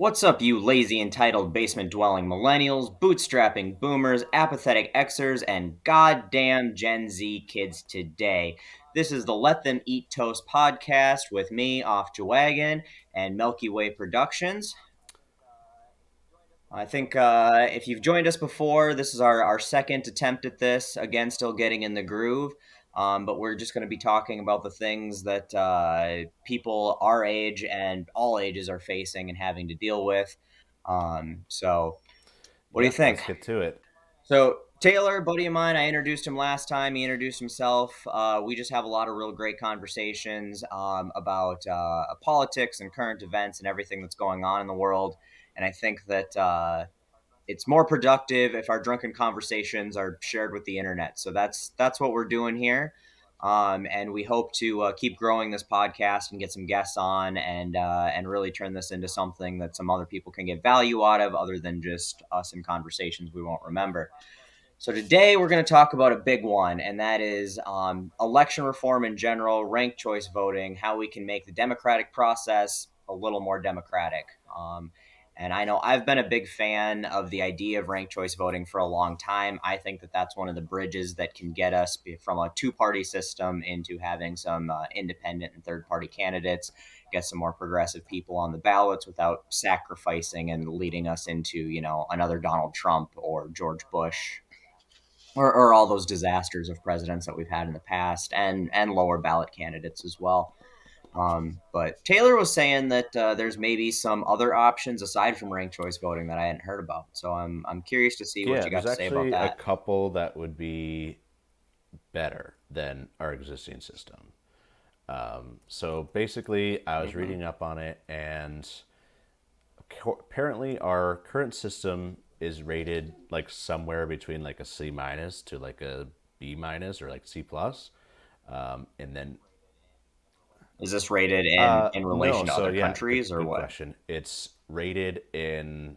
What's up, you lazy, entitled, basement dwelling millennials, bootstrapping boomers, apathetic Xers, and goddamn Gen Z kids today? This is the Let Them Eat Toast podcast with me, Off Wagon, and Milky Way Productions. I think if you've joined us before, this is our second attempt at this. Again, still getting in the groove. But we're just going to be talking about the things that people our age and all ages are facing and having to deal with. So, what do you Yeah, let's think? get to it. So Taylor, buddy of mine, I introduced him last time. He introduced himself. We just have a lot of real great conversations about politics and current events and everything that's going on in the world. And I think that it's more productive if our drunken conversations are shared with the internet. So that's what we're doing here. And we hope to keep growing this podcast and get some guests on and really turn this into something that some other people can get value out of, other than just us in conversations we won't remember. So today we're going to talk about a big one, and that is election reform in general, ranked choice voting, how we can make the democratic process a little more democratic. And I know I've been a big fan of the idea of ranked choice voting for a long time. I think that that's one of the bridges that can get us from a two-party system into having some independent and third-party candidates, get some more progressive people on the ballots without sacrificing and leading us into, another Donald Trump or George Bush, or all those disasters of presidents that we've had in the past, and lower ballot candidates as well. But Taylor was saying that there's maybe some other options aside from ranked choice voting that I hadn't heard about. So I'm curious to see what Yeah, you there's got to say about actually a that. couple that would be better than our existing system. So basically, I was Hmm. reading up on it, and apparently, our current system is rated like somewhere between like a C minus to like a B minus or like C plus. And then Is this rated in no, relation to so other yeah, countries or good what? question. It's rated in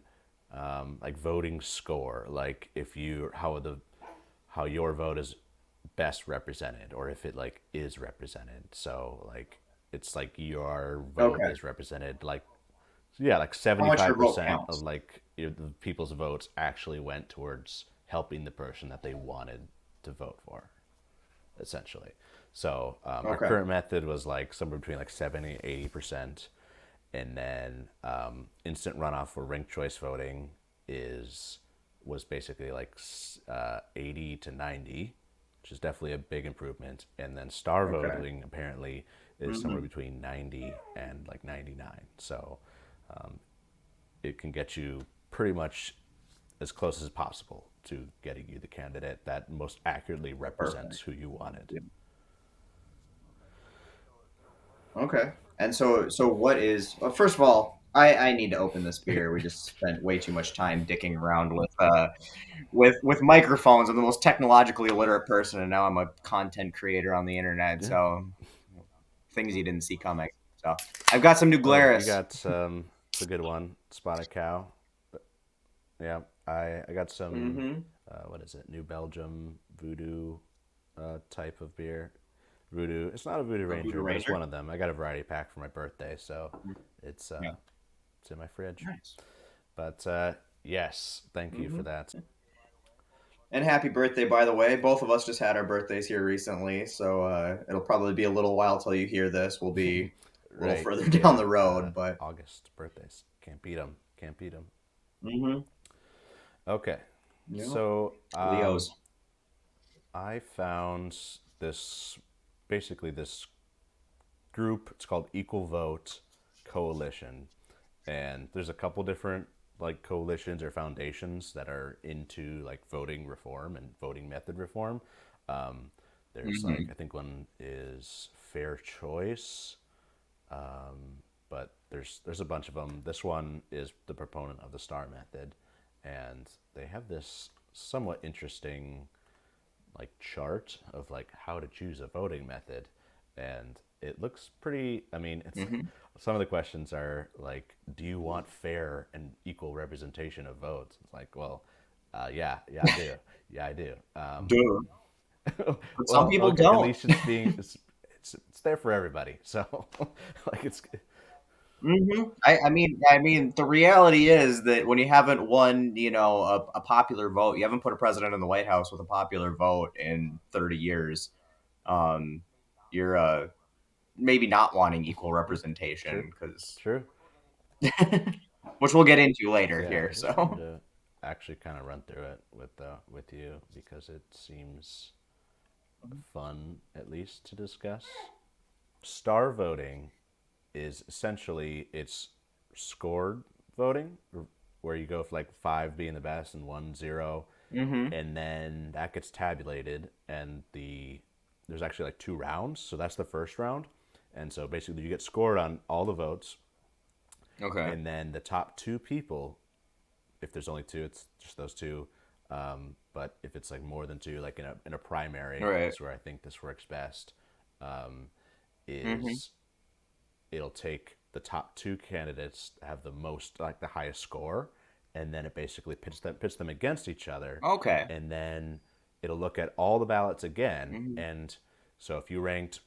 like voting score, like if you how your vote is best represented, or if it like is represented. So like it's like your vote Okay. is represented like yeah, like How much your seventy-five vote percent of counts? like the people's votes actually went towards helping the person that they wanted to vote for, essentially. So our Okay. current method was like somewhere between like 70 80%. And then instant runoff for ranked choice voting is was basically like 80 to 90, which is definitely a big improvement. And then star Okay. voting apparently is somewhere Hmm. between 90 and like 99. So it can get you pretty much as close as possible to getting you the candidate that most accurately represents Perfect. who you wanted. Yeah. Okay. And so what is, well, first of all, I need to open this beer. We just spent way too much time dicking around with microphones. I'm the most technologically illiterate person, and now I'm a content creator on the internet. Yeah. So things you didn't see coming. So I've got some new Oh, you Glarus. got it's a good one, spotted cow. Yeah, I got some. Mm-hmm. What is it? New Belgium Voodoo type of beer. Voodoo. It's not a Voodoo A Voodoo Ranger, but it's Ranger. one of them. I got a variety pack for my birthday, so it's Yeah. it's in my fridge. Nice. But yes, thank you for Mm-hmm. that. And happy birthday, by the way. Both of us just had our birthdays here recently, so it'll probably be a little while till you hear this. We'll be a little Right. further down Yeah. the road, but August birthdays. Can't beat them. Can't beat them. mm-hmm. Okay. Yeah. So Leos. I found this basically this group. It's called Equal Vote Coalition, and there's a couple different like coalitions or foundations that are into like voting reform and voting method reform. Um, there's like Mm-hmm. I think one is Fair Choice, but there's a bunch of them. This one is the proponent of the star method, and they have this somewhat interesting like chart of like how to choose a voting method, and it looks pretty. I mean, it's Mm-hmm. some of the questions are like, do you want fair and equal representation of votes? It's like, well, yeah, yeah, I do, yeah, I do. Duh. But some Well, people okay, at don't. least it's being it's there for everybody. So, like it's I mean, the reality is that when you haven't won, a popular vote, you haven't put a president in the White House with a popular vote in 30 years. Um, you're maybe not wanting equal True, representation because, true. which we'll get into later Yeah, here. I just wanted So, to actually kind of run through it with you because it seems fun at least to discuss. Star voting is essentially it's scored voting where you go for like five being the best and one zero, hmm and then that gets tabulated and there's actually like two rounds. So that's the first round, and so basically you get scored on all the votes, okay, and then the top two people, if there's only two, it's just those two. But if it's like more than two, like in a all primary, right, is where I think this works best. hmm Is it'll take the top two candidates that have the most, like the highest score, and then it basically pits them against each other, okay, and then it'll look at all the ballots again. hmm And so if you ranked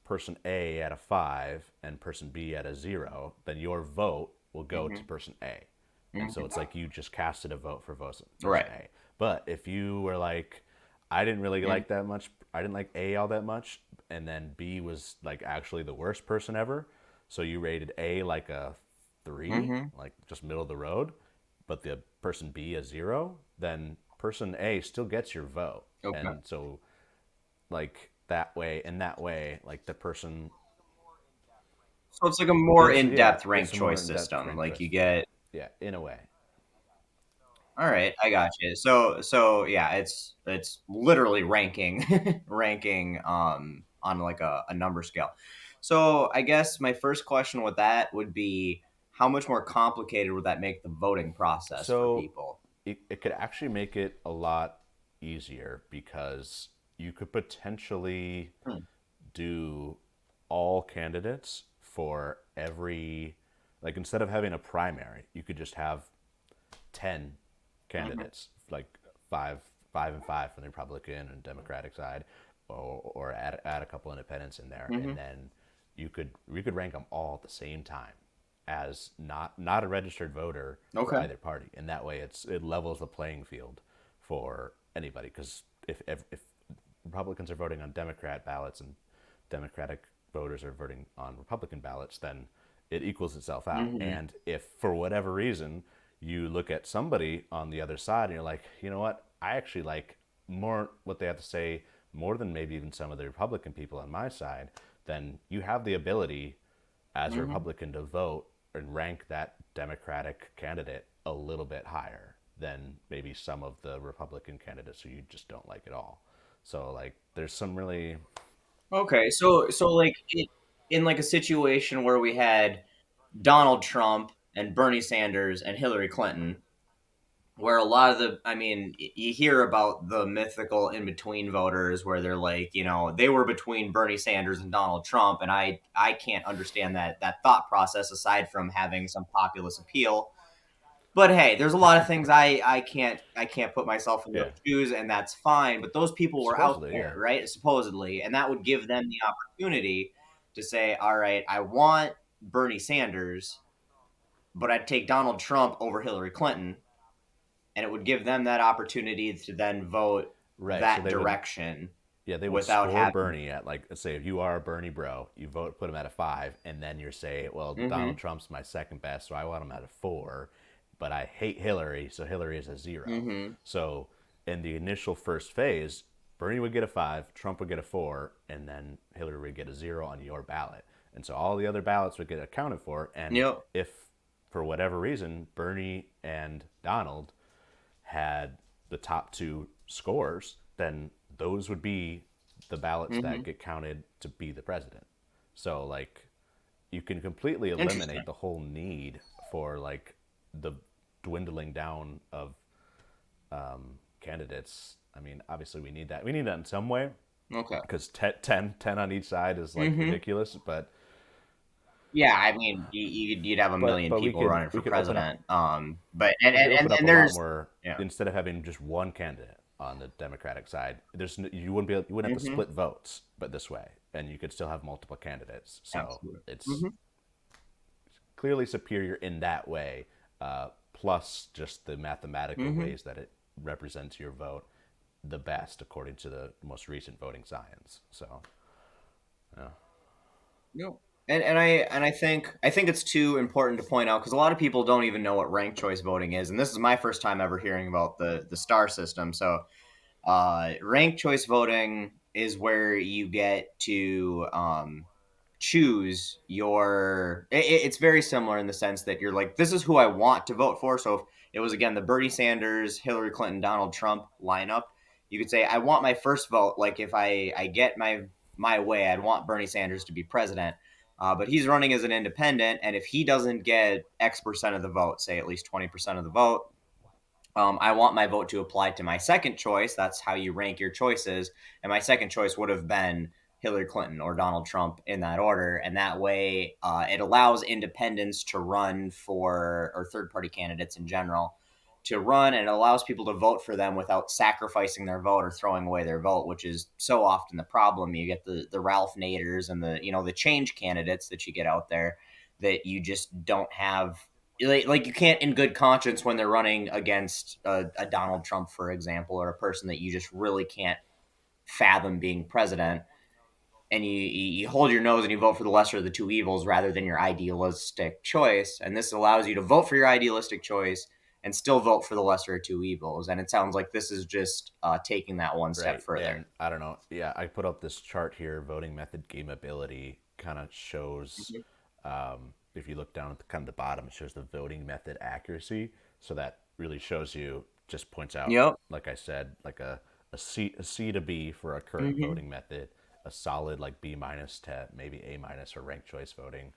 person A at a 5 and person B at a 0, then your vote will go to hmm person A. And so it's hmm like you just casted a vote for person right, A. But if you were like, I didn't really mm like that much, I didn't like A all that much, and then B was like actually the worst person ever, so you rated A like a 3, hmm like just middle of the road, but the person B a 0, then person A still gets your vote. okay. And so like that way, in that way, like the person, So it's like a more yeah, in-depth it's ranked a more choice in-depth system. ranked Like choice you system. get Yeah, in a way. All right, I got you. So yeah, it's literally ranking ranking on like a number scale. So I guess my first question with that would be how much more complicated would that make the voting process for So people? it could actually make it a lot easier because you could potentially Hmm. do all candidates for every, like instead of having a primary, you could just have 10 hmm candidates, like five and five from the Republican and Democratic side, or add a couple independents in there, hmm and then we could rank them all at the same time as not a registered voter for Okay. either party, and that way it levels the playing field for anybody. Because if Republicans are voting on Democrat ballots and Democratic voters are voting on Republican ballots, then it equals itself out. hmm And if for whatever reason you look at somebody on the other side and you're like, you know what, I actually like more what they have to say more than maybe even some of the Republican people on my side, then you have the ability as a hmm Republican to vote and rank that Democratic candidate a little bit higher than maybe some of the Republican candidates who you just don't like at all. So like there's some really, Okay. So like in like a situation where we had Donald Trump and Bernie Sanders and Hillary Clinton, where a lot of you hear about the mythical in between voters where they're like, they were between Bernie Sanders and Donald Trump, and I can't understand that thought process aside from having some populist appeal. But hey, there's a lot of things I can't put myself in those yeah, shoes, and that's fine. But those people were out supposedly, there, yeah. right? Supposedly, and that would give them the opportunity to say, all right, I want Bernie Sanders, but I'd take Donald Trump over Hillary Clinton, and it would give them that opportunity to then vote Right. So that they would, direction yeah, they would without score having. Bernie at, like, let's say if you are a Bernie bro, you vote, put him at a 5, and then you say, well, Donald hmm Trump's my second best, so I want him at a 4, but I hate Hillary, so Hillary is a 0. hmm So in the initial first phase, Bernie would get a 5, Trump would get a 4, and then Hillary would get a 0 on your ballot. And so all the other ballots would get accounted for. And Yep. if for whatever reason Bernie and Donald had the top two scores, then those would be the ballots that hmm get counted to be the president. So like you can completely Interesting. eliminate the whole need for like the dwindling down of candidates. I mean, obviously we need that. We need that in some way Okay. because 10 on each side is like hmm ridiculous. But Yeah, I mean, you'd have a but million but we people could running we for could open up president. But and we could and and, open up a and lot there's more. yeah. Instead of having just one candidate on the Democratic side, you wouldn't have to hmm split votes, but this way, and you could still have multiple candidates. So Absolutely. it's hmm clearly superior in that way. Plus, just the mathematical Hmm. ways that it represents your vote the best according to the most recent voting science. So, yeah. No. And I think it's too important to point out because a lot of people don't even know what ranked choice voting is, and this is my first time ever hearing about the star system. So ranked choice voting is where you get to choose your. It's very similar in the sense that you're like, this is who I want to vote for. So if it was again the Bernie Sanders, Hillary Clinton, Donald Trump lineup, you could say I want my first vote. Like if I get my way, I'd want Bernie Sanders to be president. But he's running as an independent, and if he doesn't get X% of the vote, say at least 20% of the vote, I want my vote to apply to my second choice. That's how you rank your choices. And my second choice would have been Hillary Clinton or Donald Trump in that order. And that way, it allows independents to run for, or third party candidates in general, to run, and it allows people to vote for them without sacrificing their vote or throwing away their vote, which is so often the problem. You get the Ralph Naders and the change candidates that you get out there that you just don't have, like you can't in good conscience when they're running against a Donald Trump, for example, or a person that you just really can't fathom being president, and you hold your nose and you vote for the lesser of the two evils rather than your idealistic choice. And this allows you to vote for your idealistic choice and still vote for the lesser of two evils. And it sounds like this is just taking that one step Right. further. And I don't know. Yeah, I put up this chart here. Voting method gameability kind of shows, Mhm. if you look down at the kind of the bottom, it shows the voting method accuracy. So that really shows you, just points out, Yep. like I said, like a C to B for a current Hmm. voting method, a solid like B minus to maybe A minus or ranked choice voting.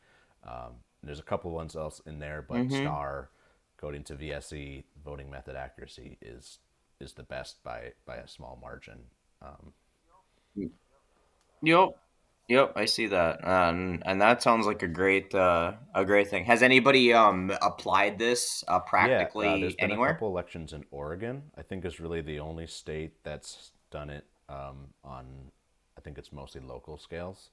There's a couple ones else in there, but Hmm. star going to VSE voting method accuracy is the best by a small margin. Yep. Yep, I see that, and that sounds like a great thing. Has anybody applied this Yeah, there's practically been a anywhere? couple elections in Oregon. I think is really the only state that's done it on. I think it's mostly local scales.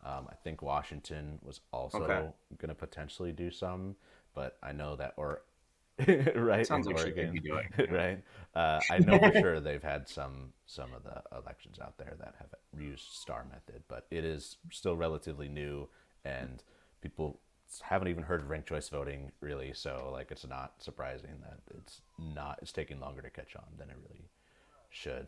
I think Washington was Okay, also going to potentially do some, but I know that right in sounds like she could Oregon, be doing. right? I know for sure they've had some of the elections out there that have used star method, but it is still relatively new, and people haven't even heard of ranked choice voting really. So like, it's not surprising that it's taking longer to catch on than it really should.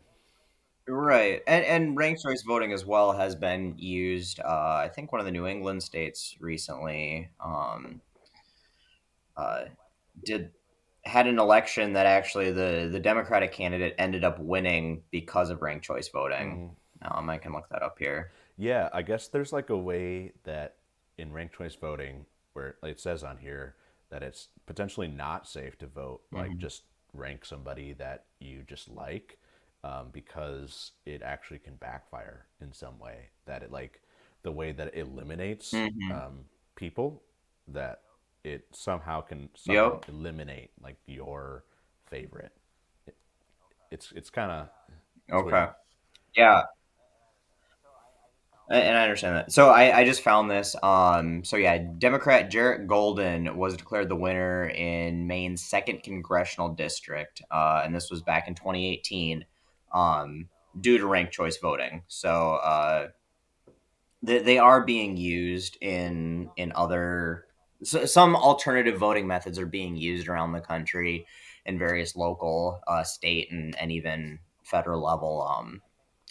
Right, and ranked choice voting as well has been used. I think one of the New England states recently uh, did had an election that actually the Democratic candidate ended up winning because of ranked choice voting. I can look that up here. Yeah, I guess there's like a way that in ranked choice voting, where it says on here that it's potentially not safe to vote, like Hmm. just rank somebody that you just like, because it actually can backfire in some way. That it like the way that it eliminates Hmm. people, that it somehow can somehow Yep. eliminate like your favorite. It, it's kind of it's weird. Okay. Yeah. And I understand that. So I just found this. So yeah, Democrat Jarrett Golden was declared the winner in Maine's second congressional district, and this was back in 2018, um, due to ranked choice voting. So they are being used in other. So some alternative voting methods are being used around the country in various local, state, and even federal level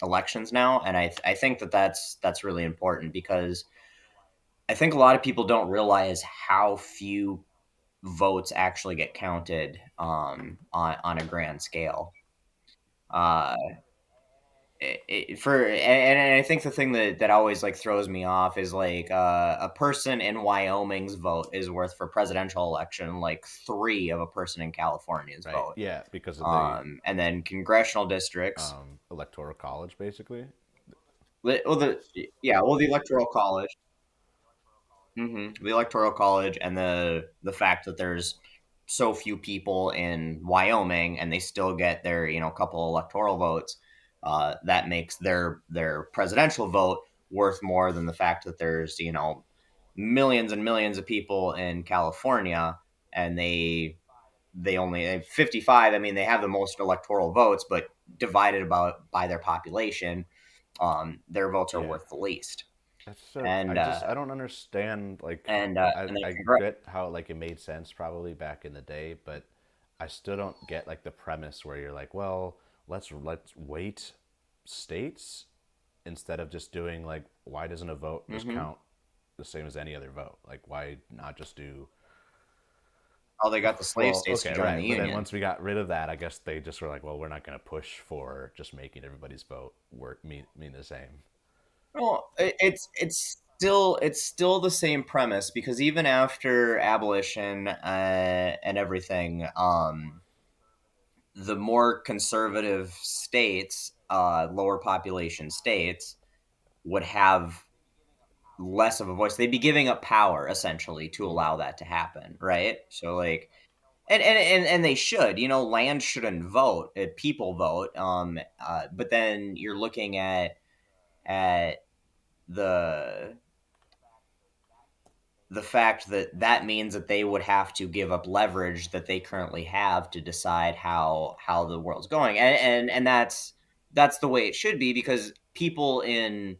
elections now, and I think that that's really important because I think a lot of people don't realize how few votes actually get counted on a grand scale. Uh, and I think the thing that always like throws me off is like a person in Wyoming's vote is worth for presidential election like three of a person in California's Right? vote. Yeah, because of the And then congressional districts. electoral college, basically. Well, the electoral college. The electoral college and the fact that there's so few people in Wyoming and they still get their couple electoral votes, that makes their presidential vote worth more than the fact that there's millions and millions of people in California, and they only have 55. I mean, they have the most electoral votes, but divided about by their population, their votes are Yeah, worth the least. that's so. And I don't understand. Like, and then I get how like it made sense probably back in the day, but I still don't get like the premise where you're like, well, let's weight states instead of just doing like, why doesn't a vote just hmm count the same as any other vote? Like, why not just do? oh, they got the slave Well, states to okay, join the right. But then union. once we got rid of that, I guess they just were like, well, we're not going to push for just making everybody's vote work mean the same. Well, it's still the same premise because even after abolition and everything, the more conservative states, lower population states, would have less of a voice. They'd be giving up power essentially to Mm-hmm. allow that to happen, right? So like, and they should, land shouldn't vote, people vote. But then you're looking at the the fact that that means that they would have to give up leverage that they currently have to decide how the world's going, and that's the way it should be because people in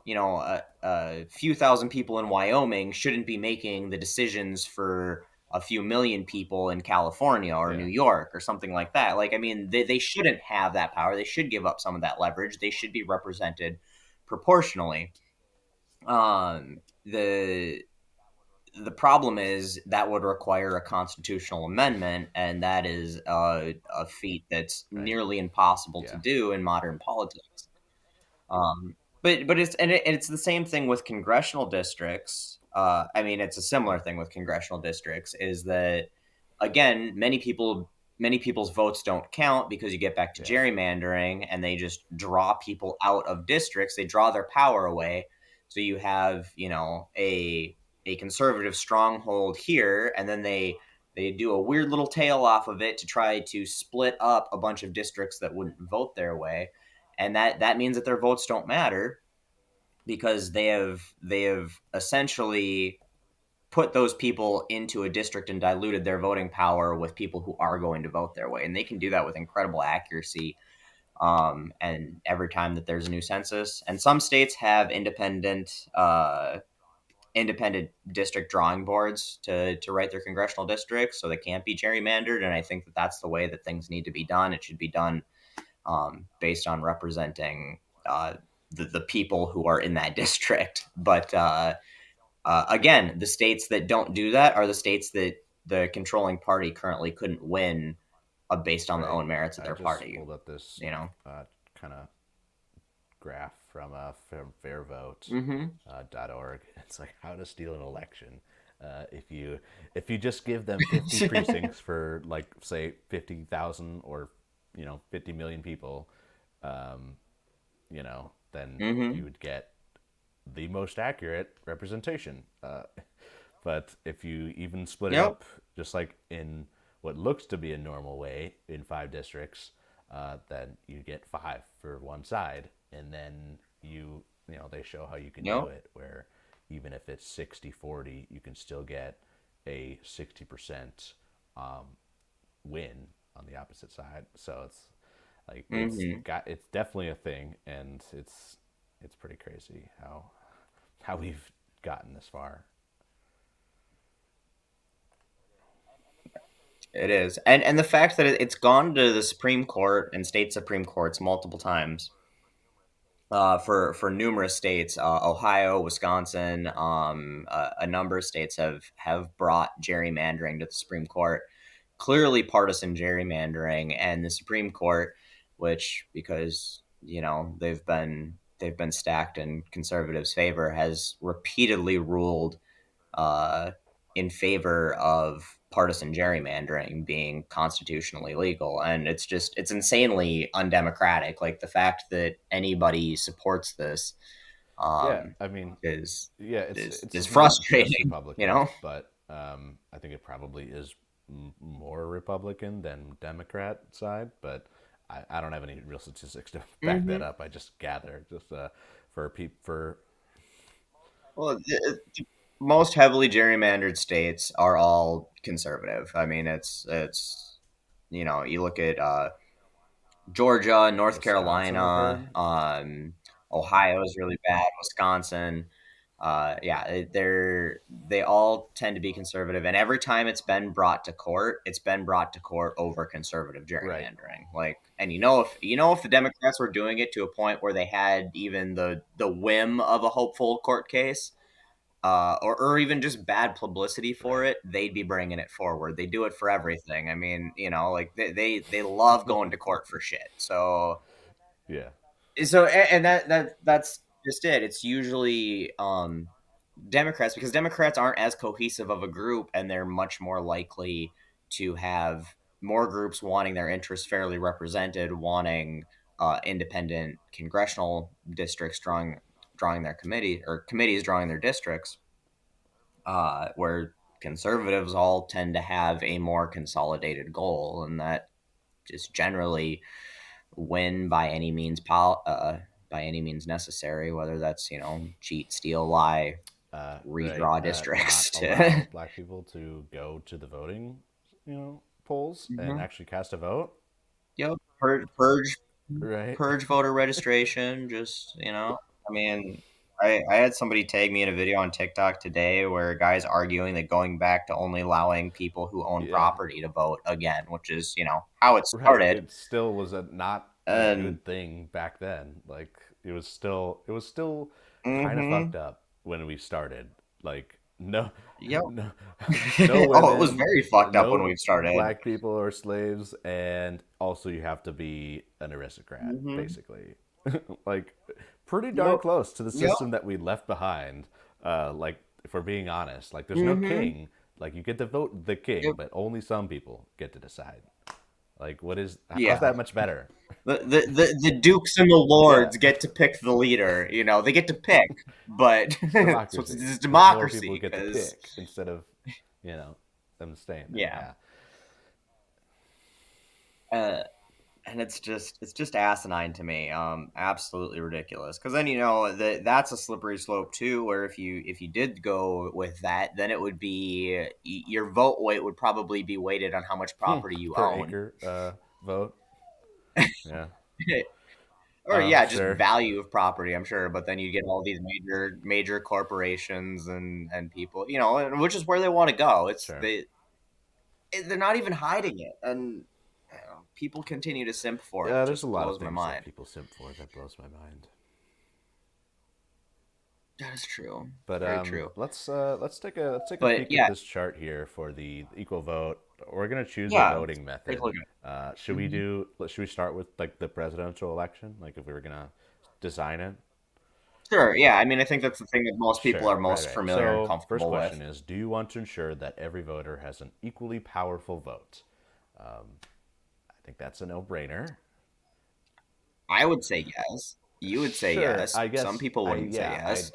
a few thousand people in Wyoming shouldn't be making the decisions for a few million people in California or New Yeah, York or something like that. Like, I mean, they shouldn't have that power. They should give up some of that leverage. They should be represented proportionally. The problem is that would require a constitutional amendment, and that is a feat that's right. nearly impossible to Yeah, do in modern politics. But it's the same thing with congressional districts. I mean, it's a similar thing with congressional districts. Is that again, many people's votes don't count because you get back to yeah, gerrymandering and they just draw people out of districts. They draw their power away. So you have a conservative stronghold here, and then they do a weird little tail off of it to try to split up a bunch of districts that wouldn't vote their way, and that means that their votes don't matter because they have essentially put those people into a district and diluted their voting power with people who are going to vote their way, and they can do that with incredible accuracy. And every time that there's a new census, and some states have independent district drawing boards to write their congressional districts, so they can't be gerrymandered. And I think that that's the way that things need to be done. It should be done based on representing the people who are in that district. But again, the states that don't do that are the states that the controlling party currently couldn't win based on the right. own merits of I their just party. pulled up this You know. kind of graph from fairvote.org. Mm-hmm. .org. It's like how to steal an election. If you just give them 50 precincts for like say 50,000 or 50 million people, then mm-hmm. you would get the most accurate representation. But if you even split it Yep. up, just like in what looks to be a normal way in 5 districts, then you get five for one side, and then they show how you can do Yep. it. Where even if it's 60-40, you can still get a 60% win on the opposite side. So it's like Mm-hmm. it's definitely a thing, and it's pretty crazy how we've gotten this far. It is, and the fact that it's gone to the Supreme Court and state Supreme Courts multiple times for numerous states, Ohio, Wisconsin, a number of states have brought gerrymandering to the Supreme Court. Clearly, partisan gerrymandering, and the Supreme Court, which because they've been stacked in conservatives' favor, has repeatedly ruled uh, in favor of partisan gerrymandering being constitutionally legal. And it's insanely undemocratic. Like the fact that anybody supports this Yeah, um, I mean, is yeah, is it's not just frustrating. You Republicans, know. but I think it probably is more Republican than Democrat side. But I don't have any real statistics to back that hmm up. I just gather just for people for Well, most heavily gerrymandered states are all conservative. I mean, it's you look at Georgia, North Wisconsin, I've heard. Carolina, Ohio is really bad, Wisconsin. Yeah, they all tend to be conservative, and every time it's been brought to court, it's been brought to court over conservative Right. gerrymandering. Like, and if the Democrats were doing it to a point where they had even the whim of a hopeful court case, or even just bad publicity for Right. it, they'd be bringing it forward. They do it for everything. I mean, like they love going to court for shit. Yeah. And that's just it. It's usually Democrats, because Democrats aren't as cohesive of a group, and they're much more likely to have more groups wanting their interests fairly represented, wanting independent congressional districts drawing their committee, or committees drawing their districts, where conservatives all tend to have a more consolidated goal, and that just generally win by any means necessary, whether that's cheat, steal, lie, Right. redraw Not districts to. allow black people to go to the voting, polls and Mhm. actually cast a vote. Yep. Right. Purge voter registration. Just I mean, I had somebody tag me in a video on TikTok today where a guy's arguing that going back to only allowing people who own Yeah. property to vote again, which is how it Right. started. It still was a not a And good thing back then. Like it was still kind of hmm fucked up when we started. Like no, yep. no, no Oh, it was women, very fucked up when no we started. black people or slaves, and also you have to be an aristocrat, Hmm. basically. Like pretty darn Yep. close to the Yep. system that we left behind. Like if we're being honest, like there's no Hmm. king. Like you get to vote the king, Yep. but only some people get to decide. Like, how's Yeah. that much better? The dukes and the Yeah, lords get to pick the leader. They get to pick, but it's so democracy it's because more people democracy get to because pick instead of, you know, them staying there. yeah. Yeah, Uh, and it's just asinine to me. Absolutely ridiculous. Because then that's a slippery slope too. Where if you did go with that, then it would be your vote weight would probably be weighted on how much property you per own. acre vote. Yeah, Or yeah, just sure, value of property, I'm sure. But then you get all these major corporations and people, and which is where they want to go. sure. They're not even hiding it, and people continue to simp for it. Yeah, there's a Just lot of blows my things that mind. people simp for that blows my mind. That is true. But Very true. let's take a But peek at yeah, this chart here for the equal vote. We're gonna choose a yeah. voting Take a method. look at Should it. we Hmm. do? Should we start with like the presidential election? Like if we were gonna design it. Sure. Yeah. I mean, I think that's the thing that most people are Sure, right, most right. familiar and So, first comfortable with. question is: do you want to ensure that every voter has an equally powerful vote? I think that's a no-brainer. I would say yes. You would say Sure, yes. I Some guess people I wouldn't say yeah I yes.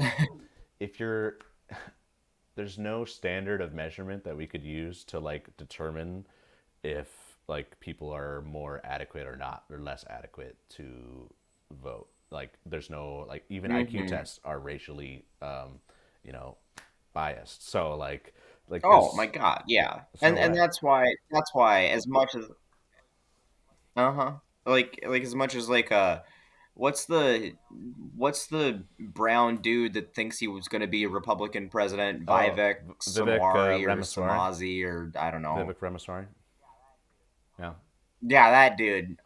if you're there's no standard of measurement that we could use to like determine if like people are more adequate or not or less adequate to vote. Like there's no like even IQ Hmm. tests are racially you know biased. So like Oh my God, yeah, there's no and way. that's why as much as like as much as like what's the what's the brown dude that thinks he was going to be a Republican president, Oh, Vivek Vivek Samwari or Ramaswamy. Samazi or I don't know. Vivek Ramaswamy. Yeah. Yeah, that dude.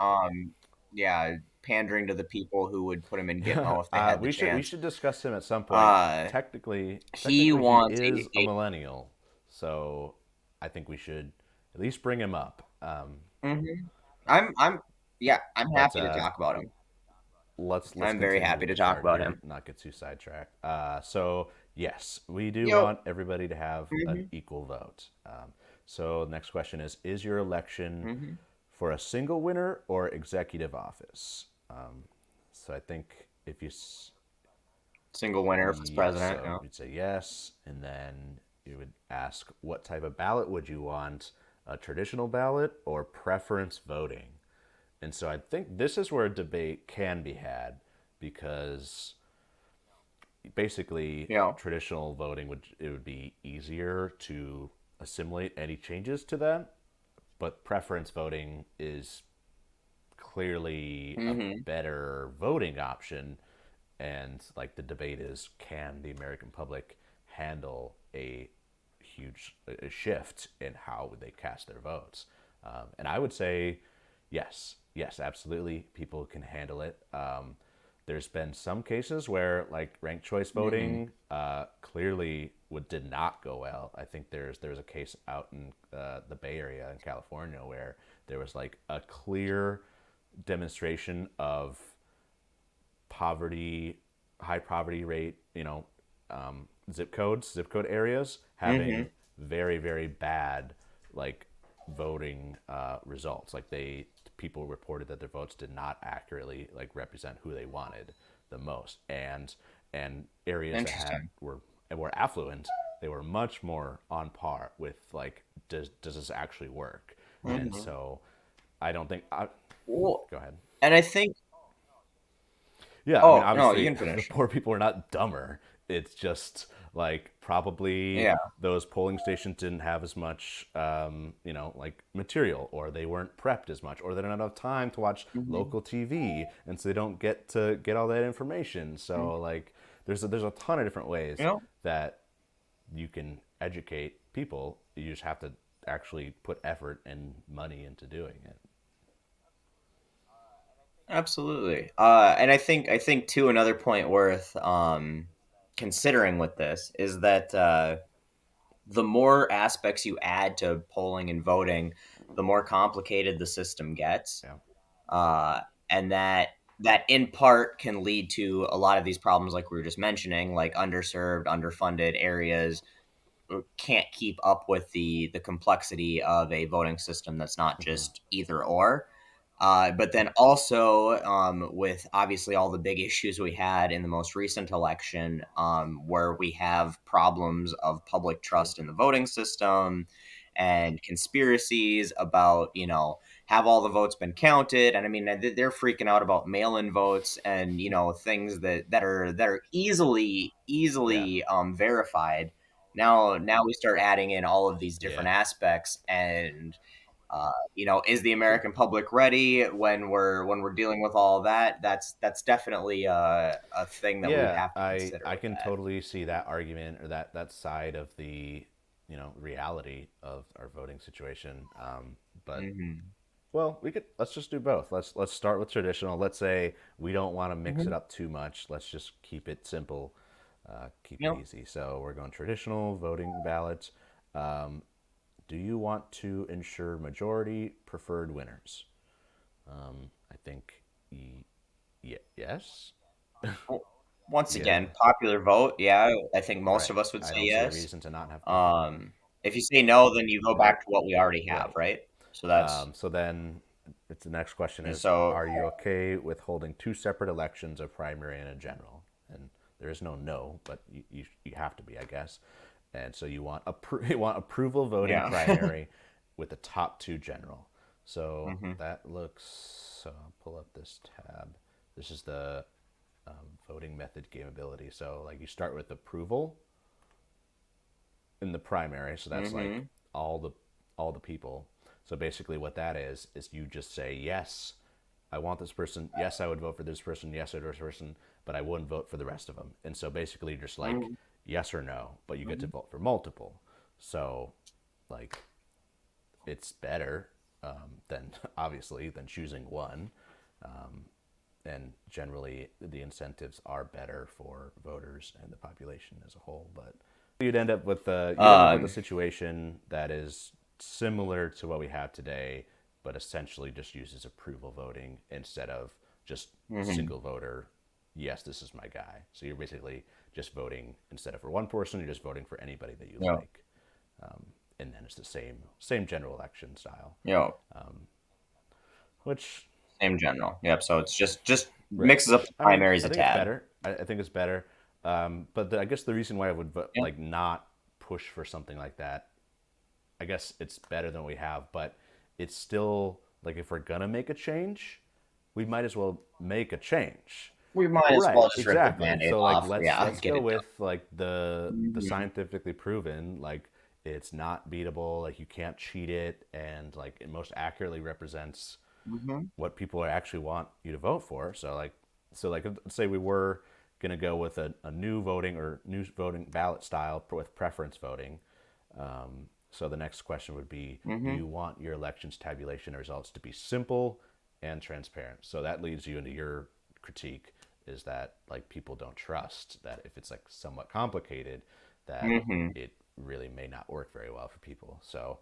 Yeah, pandering to the people who would put him in Yeah. Gitmo if they had the We chance. should discuss him at some point. Uh, he Technically, he wants is a millennial, so I think we should at least bring him up. mhm. I'm yeah, I'm But happy to talk about him. let's I'm very continue happy with the to talk chart about here, him. not get too sidetracked. So yes, we do Yep. want everybody to have an Mhm. equal vote. So next question is your election Mhm. for a single winner or executive office? So I think if you Single winner for yes, president. so Yeah. you'd say yes, and then you would ask what type of ballot would you want? A traditional ballot or preference voting? And so I think this is where a debate can be had because basically Yeah. traditional voting would be easier to assimilate any changes to that, but preference voting is clearly a Hmm. better voting option. And like the debate is, can the American public handle a huge a shift in how they cast their votes? And I would say yes, yes, absolutely, people can handle it. There's been some cases where like ranked choice Hmm. voting clearly did not go well. I think there's a case out in the Bay Area in California where there was like a clear demonstration of poverty, high poverty rate, zip code areas having Hmm. very, very bad like voting results. Like people reported that their votes did not accurately like represent who they wanted the most, and areas that had Interesting. were affluent, they were much more on par with like does this actually work? And Hmm. so I don't think Well, go ahead. and I think, Yeah, I mean, oh no, you obviously, can the finish. poor people are not dumber. It's just like probably Yeah. those polling stations didn't have as much, like material, or they weren't prepped as much, or they don't have enough time to watch Hmm. local TV, and so they don't get to get all that information. So like, there's a ton of different ways Yeah. that you can educate people. You just have to actually put effort and money into doing it. Absolutely. And I think too another point worth considering with this is that the more aspects you add to polling and voting, the more complicated the system gets, Yeah. uh, and that in part can lead to a lot of these problems, like we were just mentioning, like underserved, underfunded areas can't keep up with the complexity of a voting system that's not just either or. But then also, with obviously all the big issues we had in the most recent election, where we have problems of public True. trust in the voting system and conspiracies about, have all the votes been counted? And I mean, they're freaking out about mail-in votes and things that are Yeah. easily verified. Now we start adding in all of these Yeah. different aspects, and is the True. American public ready when we're dealing with all of that? That's definitely a thing that we would Yeah, have to I consider with can that. totally see that argument or that side of the reality of our voting situation. But Hmm. well, let's just do both. Let's start with traditional. Let's say we don't want to mix it Hmm. up too much. Let's just keep it simple, keep it Yep. easy. So we're going traditional voting ballots. Um, do you want to ensure majority preferred winners? I think yes. Well, once Yeah. again, popular vote. Yeah, I think most Right. of us would I say don't see a yes. reason to not have preferred winners. If you say no, then you go back to what we already have, Right. right? So that's So then it's the next question and is, so are you okay with holding two separate elections, a primary and a general? And there is no, but you have to be, I guess. And so you want approval voting yeah. primary with the top two general. So Hmm. that looks, so I'll pull up this tab. This is the voting method gameability. So like you start with approval in the primary, so that's like Hmm. all the all the people. So basically, what that is you just say yes, I want this person. Yes, I would vote for this person. Yes, I would vote for this person, but I wouldn't vote for the rest of them. And so basically, just like Hmm. yes or no, but you get to Hmm. vote for multiple. So like it's better than obviously than choosing one. And generally, the incentives are better for voters and the population as a whole. But you'd end up with a Um, situation that is similar to what we have today, but essentially just uses approval voting instead of just mhm. single voter. Yes, this is my guy. So you're basically just voting instead of for one person, you're just voting for anybody that you Yeah. like, and then it's the same general election style, Yeah. which Same general. Yep. So it's just right, mixes up which the I mean primaries I a think it's tad. better. I think it's better, but I guess the reason why I would Yeah. like not push for something like that, I guess it's better than we have, but it's still like if we're gonna make a change, we might as well make a change. We might as well Right, just rip the exactly. band-aid So like off. let's Yeah, let's get go it with like the done. scientifically proven, like it's not beatable, like you can't cheat it, and like it most accurately represents Hmm. what people actually want you to vote for. So like let's say we were going to go with a new voting or new voting ballot style with preference voting. So the next question would be, do Hmm. you want your elections tabulation results to be simple and transparent? So that leads you into your critique, is that like people don't trust that if it's like somewhat complicated, that Hmm. it really may not work very well for people. So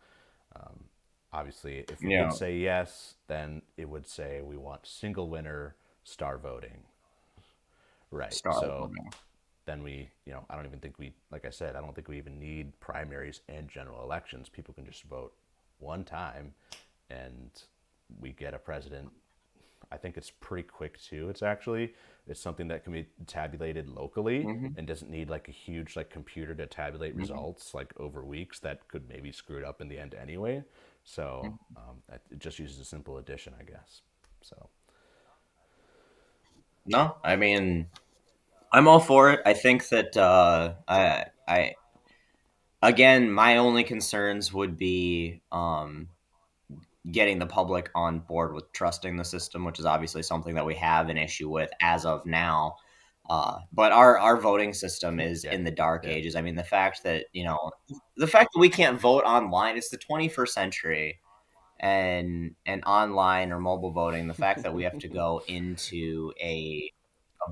obviously, if we did Yeah. say yes, then it would say we want single winner star voting. Right. Star So voting. then I don't even think like I said, I don't think we even need primaries and general elections. People can just vote one time and we get a president. I think it's pretty quick too. It's something that can be tabulated locally Hmm. and doesn't need like a huge like computer to tabulate Hmm. results like over weeks that could maybe screw it up in the end anyway. So it just uses a simple addition, I guess. So No, I mean, I'm all for it. I think that I again, my only concerns would be getting the public on board with trusting the system, which is obviously something that we have an issue with as of now. But our voting system is yeah, in the dark yeah, ages. I mean, the fact that the fact that we can't vote online, it's the 21st century, and online or mobile voting, the fact that we have to go into a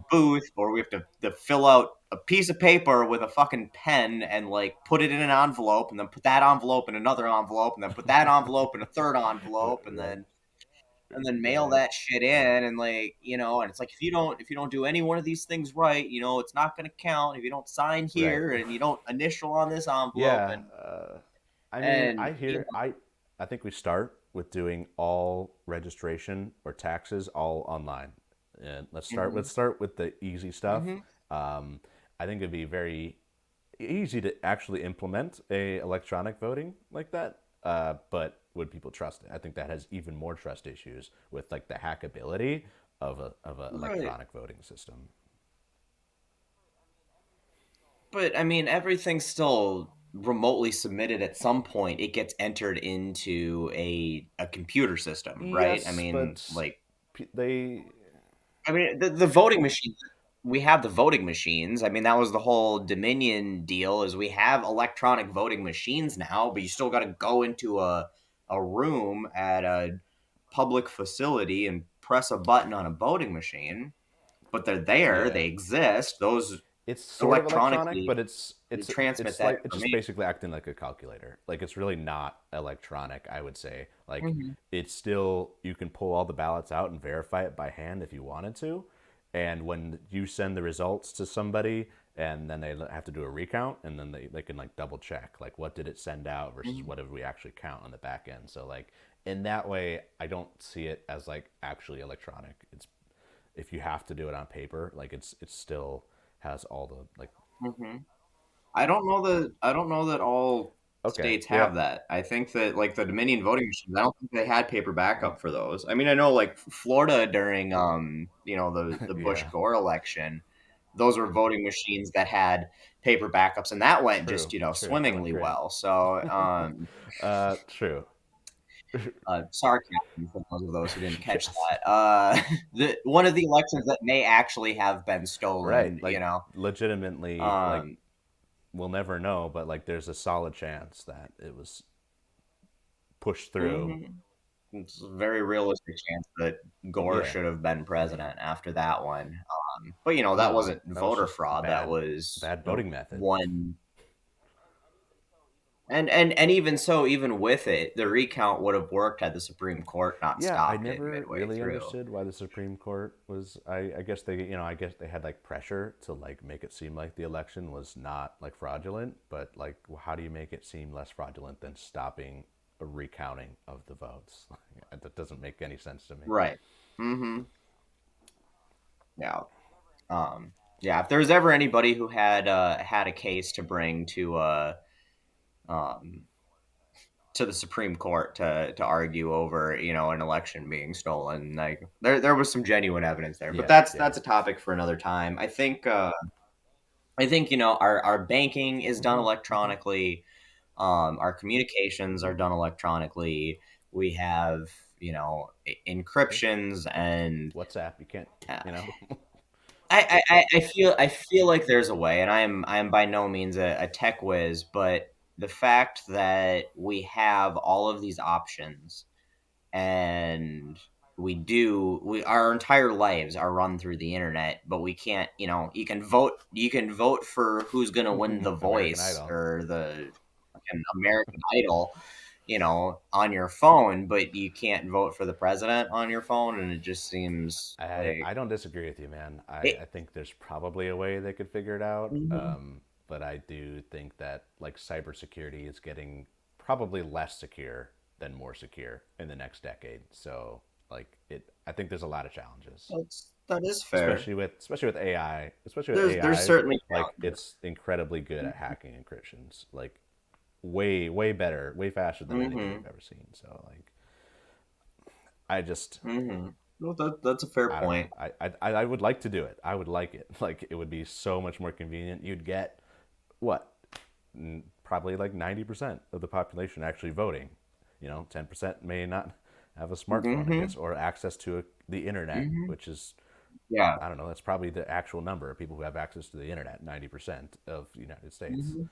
booth or we have to fill out a piece of paper with a fucking pen and like put it in an envelope and then put that envelope in another envelope and then put that envelope in a third envelope right, and then mail right, that shit in and like and it's like if you don't do any one of these things right, it's not going to count if you don't sign right. here and you don't initial on this envelope Yeah, I mean, and I think we start with doing all registration or taxes all online, and let's Mhm. start with the easy stuff. Mhm. Um, I think it'd be very easy to actually implement a electronic voting like that. But would people trust it? I think that has even more trust issues with like the hackability of a Right. electronic voting system. But I mean, everything's still remotely submitted at some point. It gets entered into a computer system, right? I Yes, mean, but like, they the voting machines. We have the voting machines. I mean, that was the whole Dominion deal. Is we have electronic voting machines now, but you still got to go into a room at a public facility and press a button on a voting machine. But they're there. yeah, They exist. Those it's sort of electronic, electronically but it's transmit it's that like it's just information. basically acting like a calculator. Like it's really not electronic, I would say. Like Mhm. it's still, you can pull all the ballots out and verify it by hand if you wanted to. And when you send the results to somebody and then they have to do a recount, and then they can like double check like what did it send out versus Mhm. what did we actually count on the back end. So like in that way I don't see it as like actually electronic. It's, if you have to do it on paper, like it still has all the like. Mhm. I don't know that all Okay, states yeah, have that. I think that like the Dominion voting machines, I don't think they had paper backup for those. I mean, I know like Florida during the Bush yeah, Gore election, those were voting machines that had paper backups and that went just, true. That went swimmingly great. well. So, True. sarcasm for those of those who didn't catch Yes. that. One of the elections that may actually have been Right. stolen, Like legitimately, like um we'll never know, but like there's a solid chance that it was pushed through. mhm. It's a very realistic chance that Gore Yeah. should have been I mean, president after that one. But that no, wasn't that was voter just a fraud. That bad was bad voting method. one. And even so, even with it, the recount would have worked had the Supreme Court not Yeah, I stopped it never midway really through. understood why the Supreme Court was. I guess I guess they had like pressure to like make it seem like the election was not like fraudulent, but like how do you make it seem less fraudulent than stopping a recounting of the votes? That doesn't make any sense to me. Right. Mm-hmm. Yeah. Yeah. If there was ever anybody who had a case to bring to um to the Supreme Court to argue over, an election being stolen. Like there was some genuine evidence there, but Yeah, yeah. that's a topic for another time. I think our banking is done Hmm, hmm. electronically. Our communications are done electronically. We have Sure. encryptions and WhatsApp, you can't, uh, you know. I feel like there's a way, and I am by no means a tech whiz, but the fact that we have all of these options and we our entire lives are run through the internet, but we can't, you can vote for who's going to win the American voice Idol. or the fucking American Idol, on your phone, but you can't vote for the president on your phone, and it just seems like I don't disagree with you, man. it. I think there's probably a way they could figure it out. Mhm. But I do think that like cybersecurity is getting probably less secure than more secure in the next decade. So like I think there's a lot of challenges, That is fair. especially with AI, especially with There's AI. certainly Like challenges. it's incredibly good at hacking encryptions. Like way better, way faster than anything Mhm. we've ever seen. So like I just Mhm. Well, that's a fair I don't know. point. I would like to do it. I would like it. Like it would be so much more convenient. You'd get what? Probably like 90% of the population actually voting. 10% may not have a smartphone, I guess, Mhm. or access to the internet, Mhm. which is, Yeah. I don't know, that's probably the actual number of people who have access to the internet, 90% of the United States. Mhm.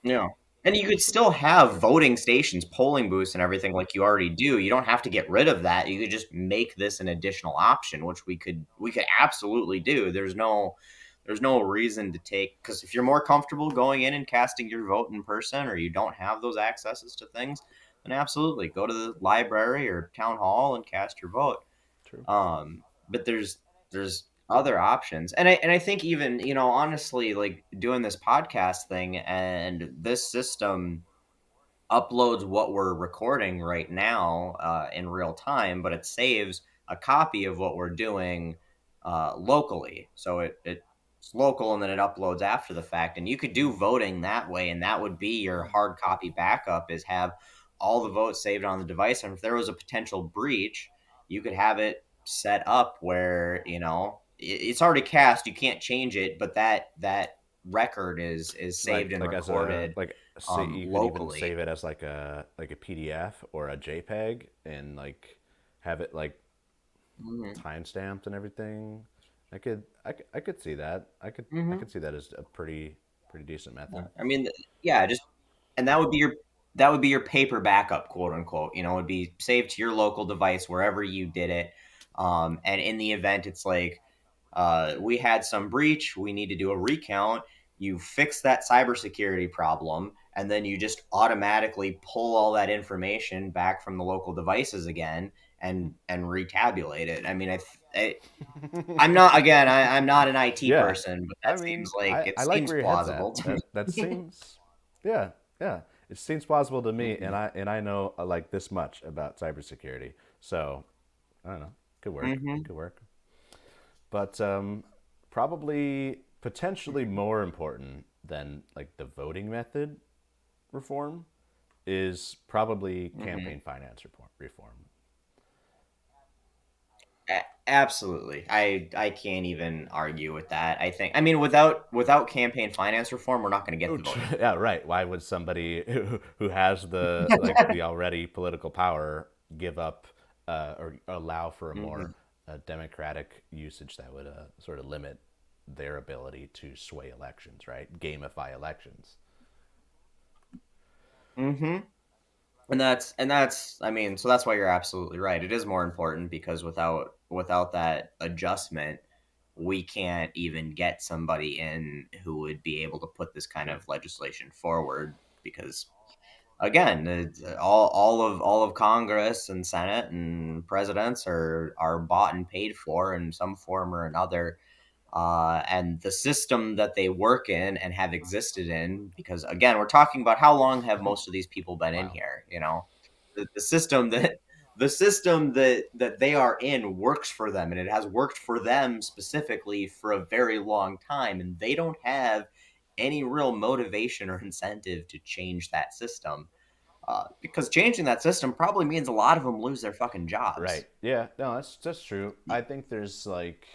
Yeah. And you could still have voting stations, polling booths, and everything like you already do. You don't have to get rid of that. You could just make this an additional option, which we could absolutely do. There's no reason to take, because if you're more comfortable going in and casting your vote in person, or you don't have those accesses to things, then absolutely go to the library or town hall and cast your vote. True. But there's other options, and I think, even, honestly, like doing this podcast thing and this system uploads what we're recording right now in real time, but it saves a copy of what we're doing locally. So it's local, and then it uploads after the fact. And you could do voting that way, and that would be your hard copy backup, is have all the votes saved on the device. And if there was a potential breach, you could have it set up where, it's already cast, you can't change it, but that record is saved and Like as a recorded like say you could even locally. save it as like a PDF or a JPEG and like have it like Mhm, time stamped and everything. I could see that. I mhm. could see that as a pretty decent method. I mean, yeah, just and that would be your paper backup, quote unquote. It'd be saved to your local device wherever you did it. And in the event it's like, we had some breach, we need to do a recount. You fix that cybersecurity problem, and then you just automatically pull all that information back from the local devices again and retabulate it. I mean, I'm not again. I'm not an IT Yeah, person, but I that mean seems like it I like seems where your head's at. plausible to That me. seems yeah yeah. It seems plausible to me, Mhm. and I know like this much about cybersecurity. So I don't know. Could work. Mhm. Could work. But probably potentially more important than like the voting method reform is probably Mhm. campaign finance reform. Absolutely. I can't even argue with that. I mean, without campaign finance reform, we're not going to get Oh, the voting. yeah, right. Why would somebody who has the like the already political power give up or allow for a more Mhm. democratic usage that would sort of limit their ability to sway elections, right? Gamify elections. Mhm. And that's I mean, so that's why you're absolutely right. It is more important, because without that adjustment, we can't even get somebody in who would be able to put this kind Sure. of legislation forward, because again, all of Congress and Senate and presidents are bought and paid for in some form or another, and the system that they work in and have existed in. Because again, we're talking about how long have most of these people been in Wow. here? The system that they are in works for them, and it has worked for them specifically for a very long time, and they don't have any real motivation or incentive to change that system. Because changing that system probably means a lot of them lose their fucking Right. jobs. Yeah. No, that's true. I think there's like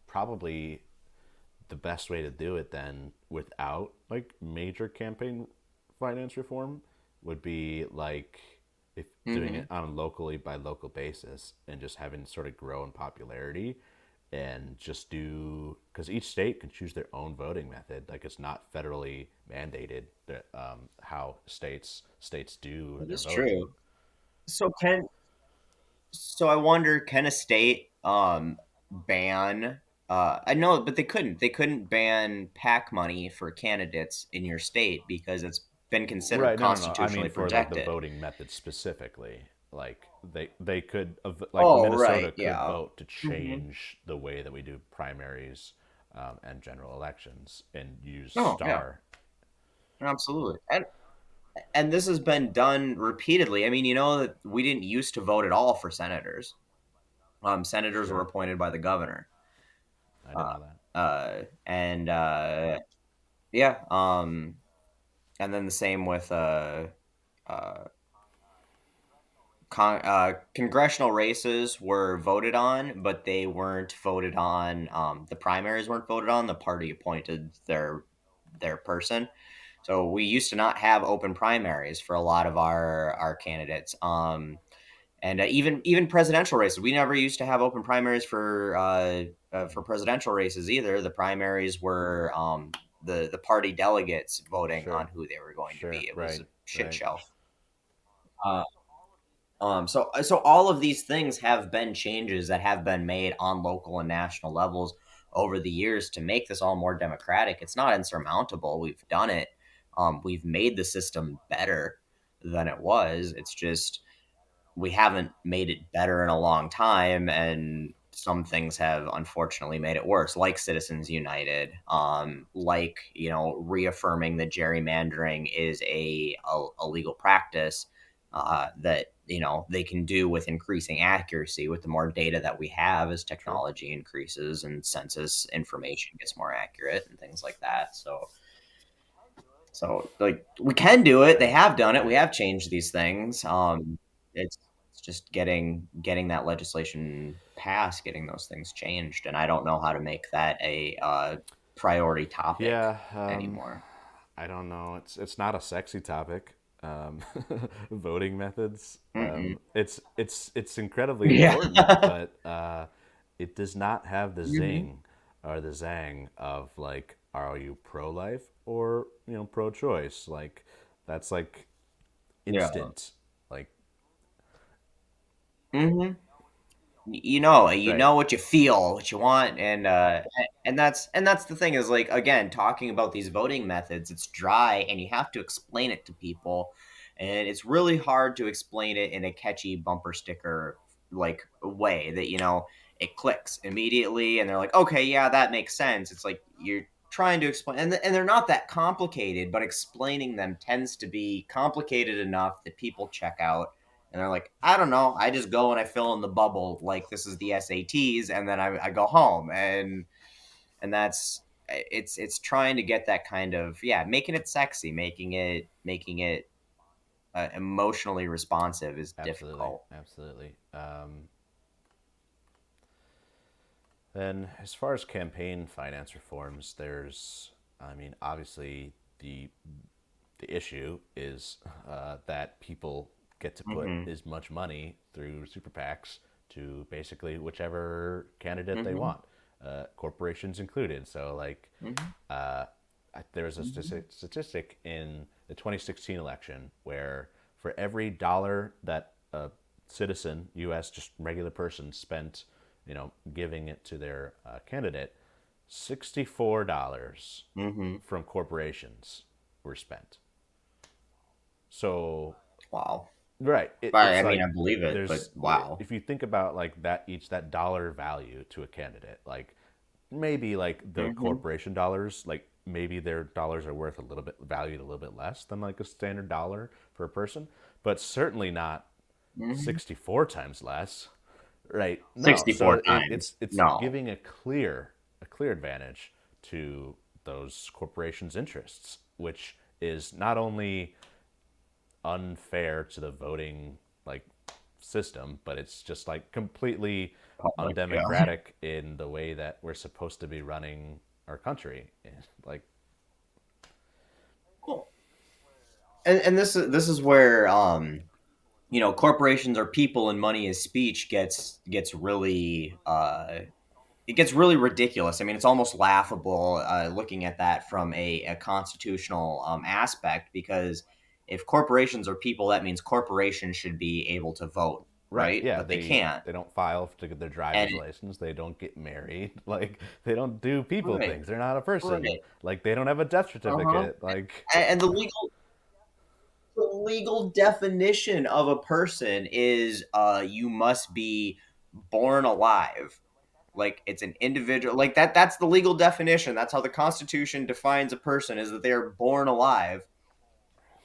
probably the best way to do it then without like major campaign finance reform would be like if doing it Hmm. on a locally by local basis and just having sort of grow in popularity and just do because each state can choose their own voting method like it's not federally mandated that how states do That their is voting. true. So I wonder, can a state ban? I know, but they couldn't. They couldn't ban PAC money for candidates in your state because it's been considered Right. No, no, no. I mean constitutionally for like the protected. voting method specifically. Like they could like Oh, Minnesota right. could Yeah. vote to Hmm. change the way that we do primaries and general elections and use Oh, yeah. star. Absolutely. And this has been done repeatedly. I mean, you know that we didn't used to vote at all for senators. Senators were Sure, appointed by the governor. I didn't know that. And yeah, and then the same with uh, congressional races were voted on, but they weren't voted on. The primaries weren't voted on. The party appointed their person. So we used to not have open primaries for a lot of our candidates. And even presidential races, we never used to have open primaries for presidential races either. The primaries were the party delegates voting on Sure, who they were going to sure, be. It was right, a shit right, show. Uh, so all of these things have been changes that have been made on local and national levels over the years to make this all more democratic. It's not insurmountable. We've done it. We've made the system better than it was. It's just we haven't made it better in a long time, and some things have unfortunately made it worse, like Citizens United, like reaffirming that gerrymandering is a legal practice that they can do with increasing accuracy with the more data that we have as sure, technology increases and census information gets more accurate and things like that. So like we can do it. They right, have done it. We right. have changed these things. It's just getting that legislation passed, getting those things changed, and I don't know how to make that a priority topic Yeah, anymore. I don't know. It's not a sexy topic. Um, voting methods. Mm-mm. It's incredibly Yeah. important, but it does not have the Hmm. zing or the zang of like, are you pro life or pro choice? Like that's like Yeah. instant. Like Hmm. You right, know what you feel, what you want, and that's the thing is like again talking about these voting methods. It's dry, and you have to explain it to people, and it's really hard to explain it in a catchy bumper sticker like way that it clicks immediately, and they're like, okay, yeah, that makes sense. It's like you're trying to explain, and they're not that complicated, but explaining them tends to be complicated enough that people check out and they're like, I don't know. I just go and I fill in the bubble like this is the SATs, and then I go home, and that's it's trying to get that kind of making it sexy, making it emotionally responsive is absolutely, difficult. absolutely. Then, as far as campaign finance reforms, there's, I mean, obviously the issue is that people get to put Hmm. as much money through super PACs to basically whichever candidate they Hmm. want, corporations included. So, like, Hmm. uh, there was a Hmm. statistic in the 2016 election where for every dollar that a citizen, U.S. just regular person spent, giving it to their candidate, $64 Hmm. from corporations were spent. So Wow. right, I it's mean, I like believe it, but there's wow. if you think about like that dollar value to a candidate, like maybe like the Hmm. corporation dollars, like maybe their dollars are worth a little bit valued a little bit less than like a standard dollar for a person, but certainly not Hmm. 64 times less. Right. No. 64 So times. it's No. giving a clear advantage to those corporations' interests, which is not only unfair to the voting like system, but it's just like completely Public, yeah. undemocratic in the way that we're supposed to be running our country. Like, Cool. And this is where corporations are people and money is speech gets really it gets really ridiculous. I mean, it's almost laughable looking at that from a constitutional aspect, because if corporations are people, that means corporations should be able to vote, right, right? yeah, But they can't. they don't file to get their And driver's license. They don't get married. Like, they don't do people right, things. They're not a person. right, Like, they don't have a death uh huh. certificate. Like, And the legal definition of a person is you must be born alive. Like, it's an individual, like that's the legal definition. That's how the Constitution defines a person, is that they are born alive,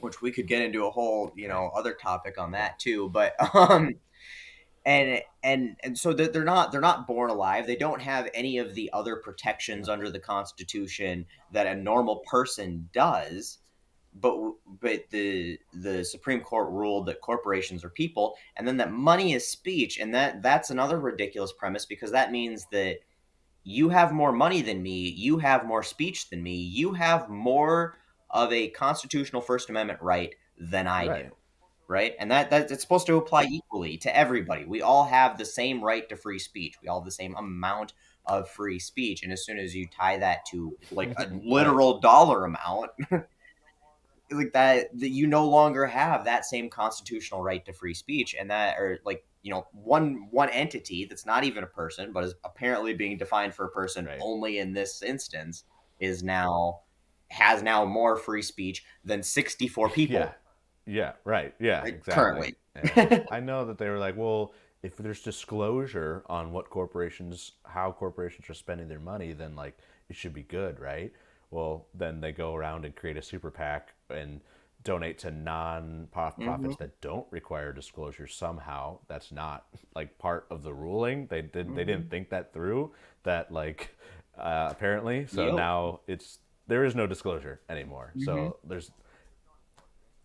which we could get into a whole right, other topic on yeah, that too. But and so they're not born alive. They don't have any of the other protections under the Constitution that a normal person does. But the Supreme Court ruled that corporations are people, and then that money is speech, and that's another ridiculous premise, because that means that you have more money than me, you have more speech than me, you have more of a constitutional First Amendment right than I do, right, right? And that it's supposed to apply equally to everybody. We all have the same right to free speech. We all have the same amount of free speech. And as soon as you tie that to like a right, literal dollar amount, like that you no longer have that same constitutional right to free speech, and that, or like, one entity that's not even a person but is apparently being defined for a person right. only in this instance is now has now more free speech than 64 Yeah, people, yeah, right, yeah, right, exactly. currently. And I know that they were like, well, if there's disclosure on how corporations are spending their money, then like it should be good, right? Well, then they go around and create a super PAC and donate to non-profits Hmm. that don't require disclosure somehow. That's not like part of the ruling. They didn't Hmm. think that through. That like apparently. So Yep. now there is no disclosure anymore. Hmm. So there's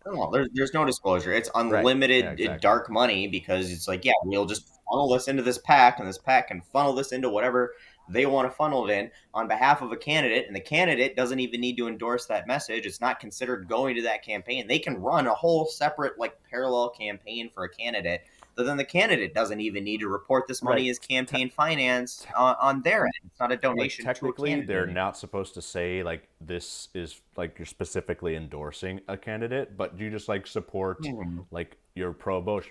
No, there's no disclosure. It's right. Yeah, unlimited exactly. dark money, because it's like, yeah, we'll just funnel this into this pack, and this pack can funnel this into whatever they want to funnel it in on behalf of a candidate, and the candidate doesn't even need to endorse that message. It's not considered going to that campaign. They can run a whole separate, like, parallel campaign for a candidate, but then the candidate doesn't even need to report this money Right. as campaign finance on their end. It's not a Like, donation to a technically they're candidate. not supposed to say like this is like you're specifically endorsing a candidate, but you just like support Hmm. like you're pro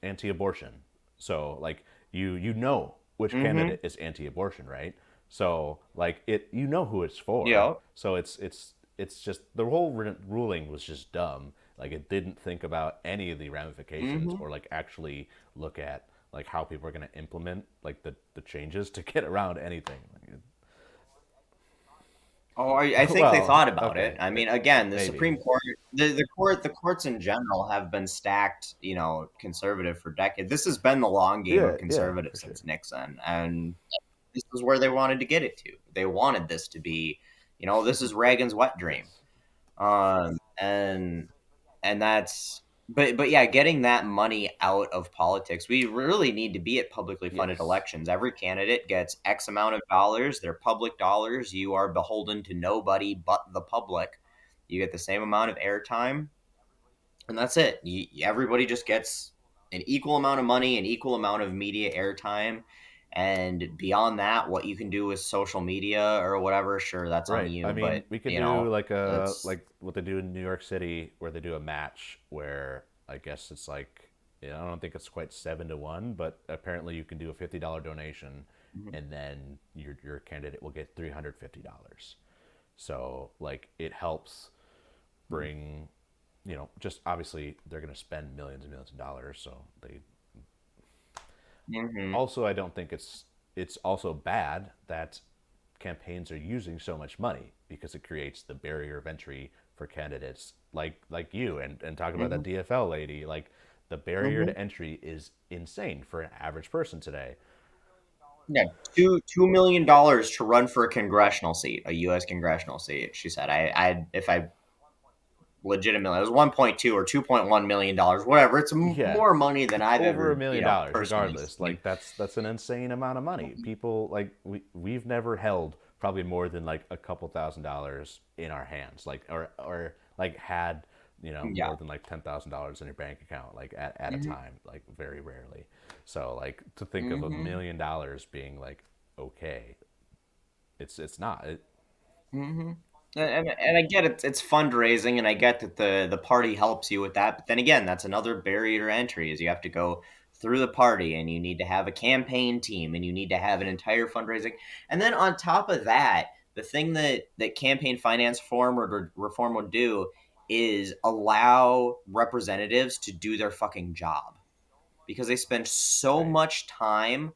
anti-abortion. So like you know which Mm-hmm. candidate is anti-abortion, right? So like you know who it's for. Yeah. So it's just the whole ruling was just dumb. Like, it didn't think about any of the ramifications Mm-hmm. or like actually look at like how people are going to implement like the changes to get around anything. Like, Oh, I think they well, thought about it. okay, I mean, again, the maybe. Supreme Court, the courts in general have been stacked, conservative for decades. This has been the long game Yeah, of yeah, conservative for sure. since Nixon, and this is where they wanted to get it to. They wanted this to be, this is Reagan's wet dream. Yes. And but yeah, getting that money out of politics, we really need to be at publicly funded Yes. elections. Every candidate gets X amount of dollars. They're public dollars. You are beholden to nobody but the public. You get the same amount of airtime, and that's it. Everybody just gets an equal amount of money, an equal amount of media airtime. And beyond that, what you can do with social media or whatever, sure, that's on Right. I you. mean, But we could do that's like what they do in New York City, where they do a match where I guess it's like, yeah, I don't think it's quite 7-1, but apparently you can do a $50 donation, Mhm. and then your candidate will get $350. So like it helps bring, just obviously they're going to spend millions and millions of dollars, so they Mhm. also, I don't think it's also bad that campaigns are using so much money, because it creates the barrier of entry for candidates like you, and talk about that Mhm. DFL lady. Like, the barrier Mhm. to entry is insane for an average person today. Yeah, $2 million to run for a congressional seat, a U.S. congressional seat. She said, I if I legitimately. It was 1.2 or 2.1 million dollars, whatever. It's Yeah, more money than I've over a ever, million dollars personally regardless. seen. Like that's an insane amount of money. People like we've never held probably more than like a couple $1,000s in our hands, like or like had Yeah. more than like $10,000 in your bank account like at a Hmm. time, like very rarely. So like to think of Hmm. $1 million being like okay, it's not Hmm. And I get it, it's fundraising, and I get that the party helps you with that. But then again, that's another barrier to entry is you have to go through the party, and you need to have a campaign team, and you need to have an entire fundraising. And then on top of that, the thing that campaign finance reform would do is allow representatives to do their fucking job, because they spend so right. much time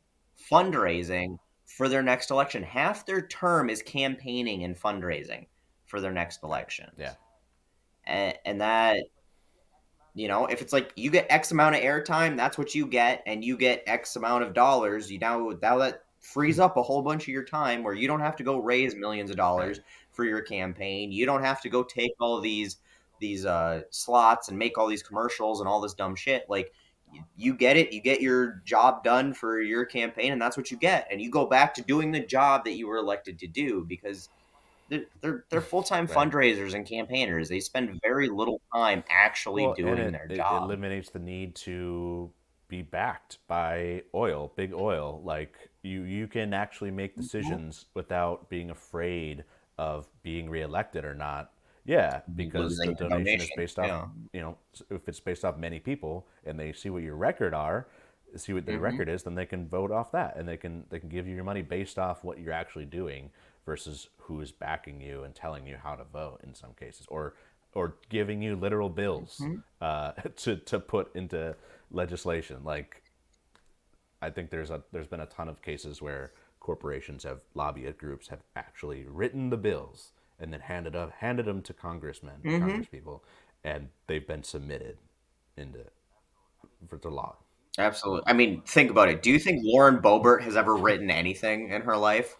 fundraising for their next election. Half their term is campaigning and fundraising for their next Right. Yeah. elections. And that, if it's like you get X amount of airtime, that's what you get, and you get X amount of dollars. Now that frees up a whole bunch of your time where you don't have to go raise millions of Right. dollars for your campaign. You don't have to go take all of these slots and make all these commercials and all this dumb shit. Like you get it, you get your job done for your campaign, and that's what you get. And you go back to doing the job that you were elected to do, because they're full-time Right. fundraisers and campaigners. They spend very little time actually Well, and doing it, their it job. eliminates the need to be backed by oil, big oil. Like you can actually make Mhm. decisions without being afraid of being reelected or not. Yeah, because the Losing your donation is donation. based off, Yeah. if it's based off many people and they see what your record are, see what their Mhm. record is, then they can vote off that and they can give you your money based off what you're actually doing versus who is backing you and telling you how to vote in some cases or giving you literal bills Mhm. to put into legislation. Like I think there's been a ton of cases where corporations have lobbyist groups have actually written the bills and then handed them to congressmen or Mhm. congresspeople, and they've been submitted into for the law. Absolutely. I mean, think about it. Do you think Lauren Boebert has ever written anything in her life?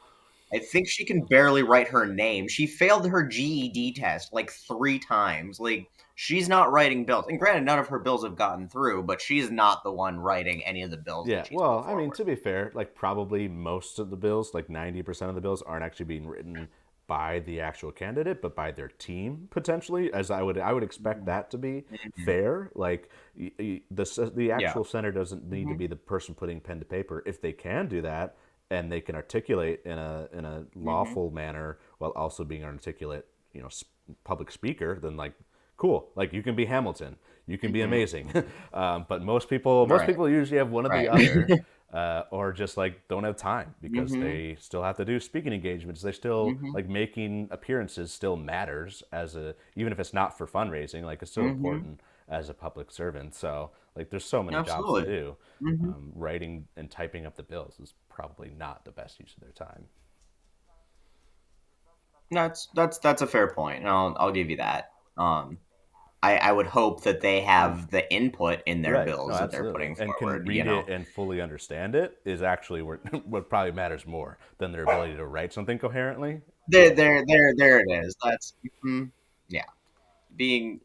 I think she can barely write her name. She failed her GED test like 3 times. Like, she's not writing bills. And granted, none of her bills have gotten through, but she's not the one writing any of the bills Yeah, that she's well, put I mean, forward. to be fair, like probably most of the bills, like 90% of the bills, aren't actually being written by the actual candidate, but by their team potentially. As I would expect Mhm. that to be Mhm. fair. Like the Yeah. actual senator doesn't need to Mhm. be the person putting pen to paper. If they can do that and they can articulate in a Mhm. lawful manner while also being an articulate, public speaker, then like cool. Like you can be Hamilton, you can be Mhm. amazing. But most people Right. usually have one or the Right. other, or just like don't have time because Mhm. they still have to do speaking engagements. They still Mhm. like making appearances still matters as a even if it's not for fundraising. Like it's still Mhm. important as a public servant. So like there's so many jobs to Absolutely. do. Mhm. Writing and typing up the bills is probably not the best use of their time. That's a fair point, and I'll give you that. I would hope that they have the input in their Right. No, bills that they're absolutely. putting And can forward, read it and fully understand it is actually what probably matters more than their ability to write something coherently. Yeah. There it is. That's mhm. Yeah. Being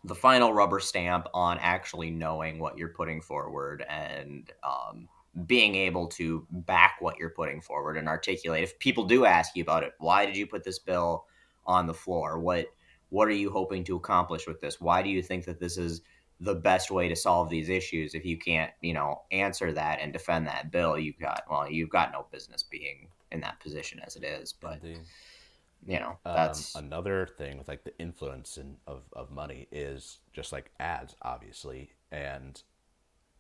the final rubber stamp on actually knowing what you're putting forward, and being able to back what you're putting forward and articulate. If people do ask you about it, why did you put this bill on the floor? What are you hoping to accomplish with this? Why do you think that this is the best way to solve these issues? If you can't, answer that and defend that bill, you've got no business being in that position as it is. But Indeed. that's Another thing with like the influence of money is just like ads, obviously. And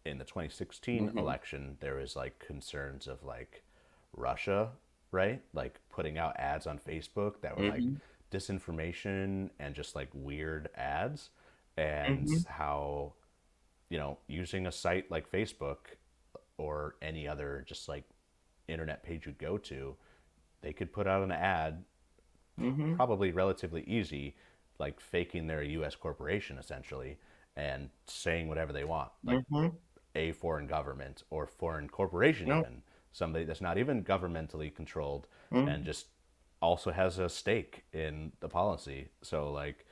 in the 2016 hmm election, there was like concerns of like Russia, right? Like putting out ads on Facebook that were like hmm disinformation and just like weird ads, and hmm how using a site like Facebook or any other just like internet page you go to, they could put out an ad hmm probably relatively easy, like faking they're a U.S. corporation essentially and saying whatever they want, like hmm a foreign government or foreign corporation, no even somebody that's not even governmentally controlled, and Mhm. just also has a stake in the policy. So like,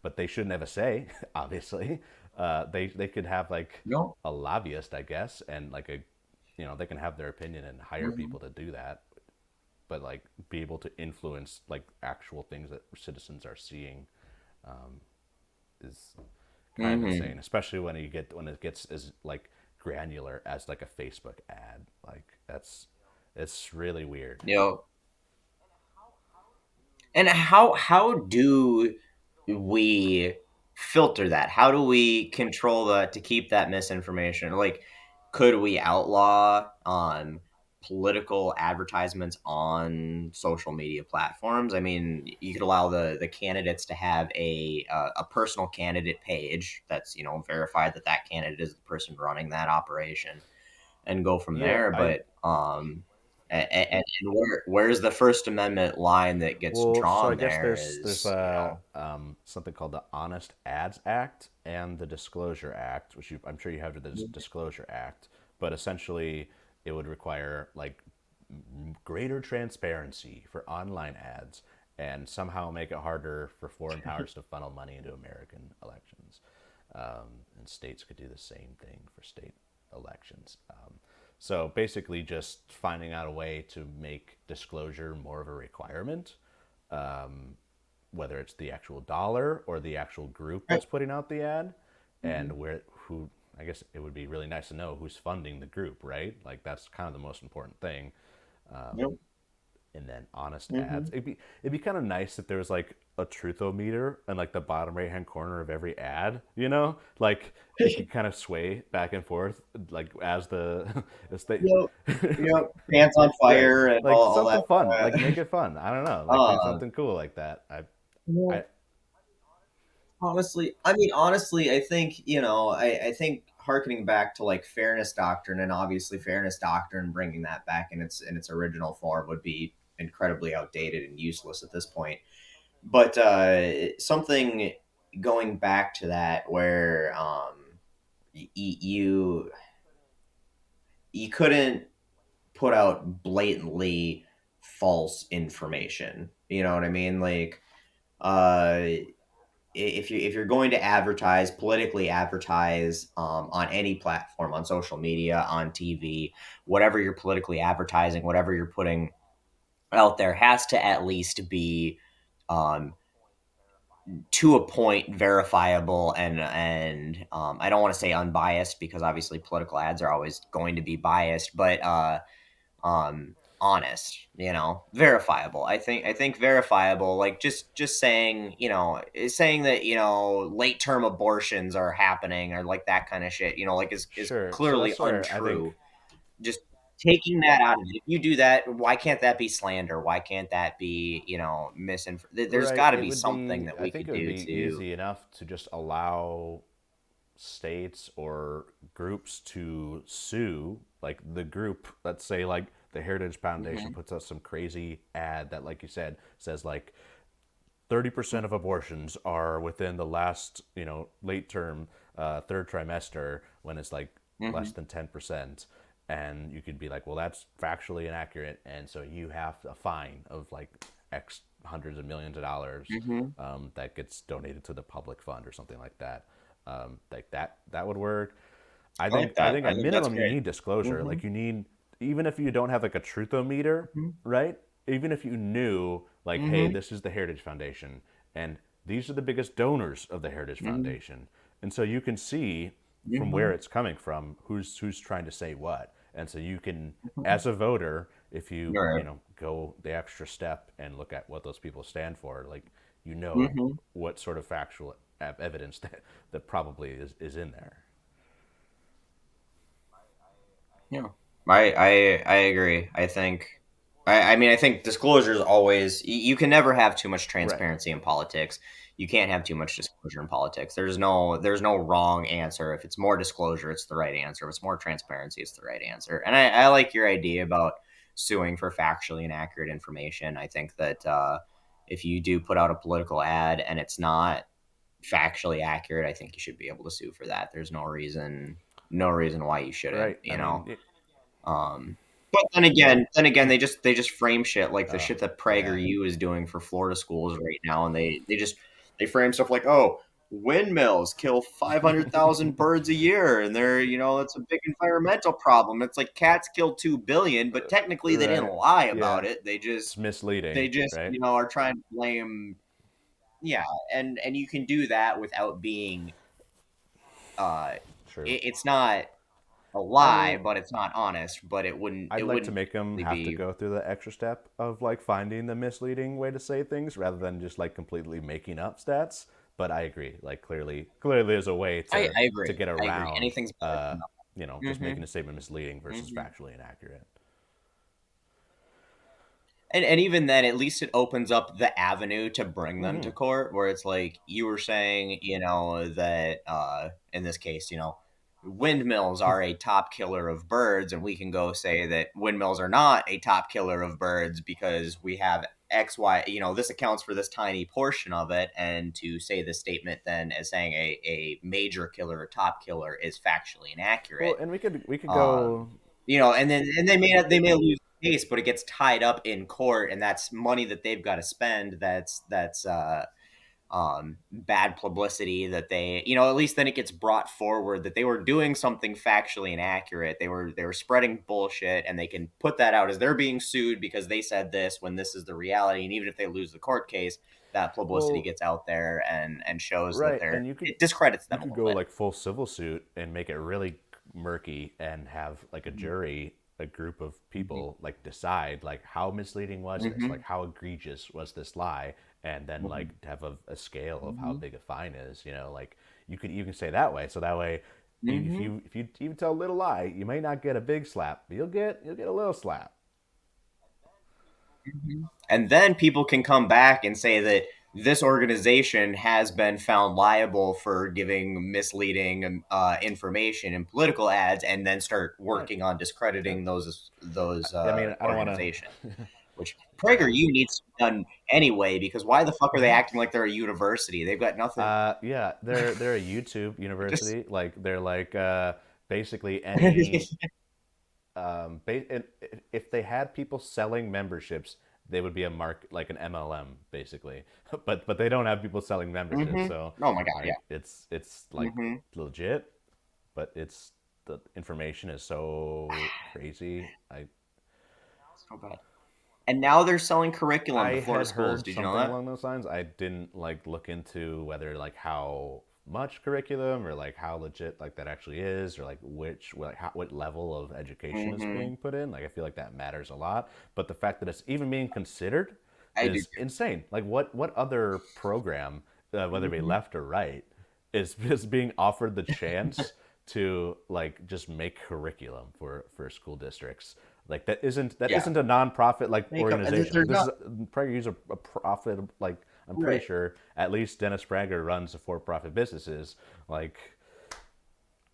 but they shouldn't have a say. Obviously, they could have like No. a lobbyist, I guess, and like a, they can have their opinion and hire Hmm. people to do that. But like be able to influence like actual things that citizens are seeing is kind of Hmm. insane, especially when it gets as like granular as like a Facebook ad. Like it's really weird. You know, and how do we filter that? How do we control that to keep that misinformation? Like, could we outlaw political advertisements on social media platforms? I mean, you could allow the candidates to have a personal candidate page that's verified that that candidate is the person running that operation, and go from Yeah, there. I But and where's the First Amendment line that gets well, so I drawn guess there there's is, something called the Honest Ads Act and the Disclosure Act, which I'm sure you have the Disclosure Act, but essentially it would require like greater transparency for online ads and somehow make it harder for foreign powers to funnel money into American elections. And states could do the same thing for state elections. So basically, just finding out a way to make disclosure more of a requirement, whether it's the actual dollar or the actual group right. that's putting out the ad, and Mhm. where who. I guess it would be really nice to know who's funding the group, right? Like that's kind of the most important thing. Yep. And then honest ads. Hmm. It'd be kind of nice if there was like a truthometer in like the bottom right hand corner of every ad. You know, like it could kind of sway back and forth, like as the as they Yep. Yep. Pants on right, fire and like all that. something fun, like make it fun. I don't know, like do Uh, something cool like that. well, I honestly, I think I think harkening back to like fairness doctrine, and obviously fairness doctrine, bringing that back in its original form would be incredibly outdated and useless at this point. But something going back to that where you you couldn't put out blatantly false information. You know what I mean? Like, if you're going to advertise, politically advertise, on any platform, on social media, on TV, whatever you're politically advertising, whatever you're putting out there has to at least be, um, to a point, verifiable, and I don't want to say unbiased, because obviously political ads are always going to be biased, but honest, verifiable. I think verifiable, like just saying, saying that late term abortions are happening, or like that kind of shit, like is sure. So clearly that's where I think untrue. Just taking that out of it. If you do that, why can't that be slander? Why can't that be, there's right. got to It be would something be. that I we think could it would do be to. easy enough to just allow states or groups to sue, like the group, let's say like the Heritage Foundation Mhm. puts out some crazy ad that, like you said, says like 30% of abortions are within the last, late term, third trimester, when it's like less Mhm. than 10%. And you could be like, well, that's factually inaccurate. And so you have a fine of like X hundreds of millions of dollars, Mhm. that gets donated to the public fund or something like that. Like that would work. I I like think I that. think I at think that's minimum you great. need disclosure. Like Mhm. you need, even if you don't have like a truthometer, Mhm. right? Even if you knew like, hey, Mhm. this is the Heritage Foundation and these are the biggest donors of the Heritage Mhm. Foundation. And so you can see from where Mhm. it's coming from, who's trying to say what. And so you can, Mhm. as a voter, if you, Right. go the extra step and look at what those people stand for, like Mhm. what sort of factual evidence that probably is in there. Yeah, I agree. I think disclosure is always. You can never have too much Right. transparency in politics. You can't have too much disclosure in politics. There's no wrong answer. If it's more disclosure, it's the right answer. If it's more transparency, it's the right answer. And I like your idea about suing for factually inaccurate information. I think that if you do put out a political ad and it's not factually accurate, I think you should be able to sue for that. There's no reason why you shouldn't. Right. I mean, it, Um, But then again, they just frame shit like the shit that Yeah. PragerU is doing for Florida schools right now, and they just they frame stuff like, oh, windmills kill 500,000 birds a year, and they're it's a big environmental problem. It's like cats kill 2 billion, but technically they didn't Right. lie about Yeah. it. It's misleading, They just right? are trying to blame. Yeah, and you can do that without being. Uh, True. it's not a I lie, mean, but it's not honest. But I'd it like to wouldn't make them really have to be. go through the extra step of like finding the misleading way to say things rather than just like completely making up stats. But I agree. Like clearly, there's a way I to agree. get I agree. around, Anything's better than just nothing. making a statement misleading Mhm. versus Mhm. factually inaccurate. And even then, at least it opens up the avenue to bring them to court, where it's like you were saying, that in this case, windmills are a top killer of birds, and we can go say that windmills are not a top killer of birds because we have X, Y, this accounts for this tiny portion of it, and to say the statement then as saying a major killer or top killer is factually Well, inaccurate. and we could Um, go. and they may lose the case, but it gets tied up in court, and that's money that they've got to spend. That's bad publicity that they at least then it gets brought forward that they were doing something factually inaccurate. They were spreading bullshit, and they can put that out as they're being sued because they said this when this is the reality. And even if they lose the court case, that publicity Well, gets out there and shows that right, and it discredits you them a could little go bit. like full civil suit and make it really murky and have like a Mm-hmm. jury, a group of people like decide like how misleading was this, Mm-hmm. like how egregious was this lie, and then like have a scale of how Mm-hmm. big a fine is. Like you can say that way, so that way Mm-hmm. if you even tell a little lie, you may not get a big slap, but you'll get a little slap. Mhm. And then people can come back and say that this organization has been found liable for giving misleading information in political ads, and then start Right. working on Yep. discrediting those I mean, I don't want to. organizations. Which PragerU needs to be done anyway, because why the fuck are they acting like they're a university? They've got nothing. Yeah, they're a YouTube Just university. Like they're like basically any if they had people selling memberships, they would be a like an MLM basically. But they don't have people selling memberships, hmm so oh my god, yeah. like it's like hmm legit, but it's the information is so crazy. So bad. And now they're selling curriculum I to Florida had schools. heard Did you know something that? along those lines. I didn't like look into whether like how much curriculum or like how legit like that actually is or like what level of education is hmm being put in. Like I feel like that matters a lot. But the fact that it's even being considered I do is insane. Like what other program, whether it be too. left or right, is being offered the chance to like just make curriculum for school districts like that Yeah. isn't a nonprofit like Make up, and organization. Like they're this not is Prager a profit. Like I'm pretty right. sure at least Dennis Prager runs a for-profit businesses. Like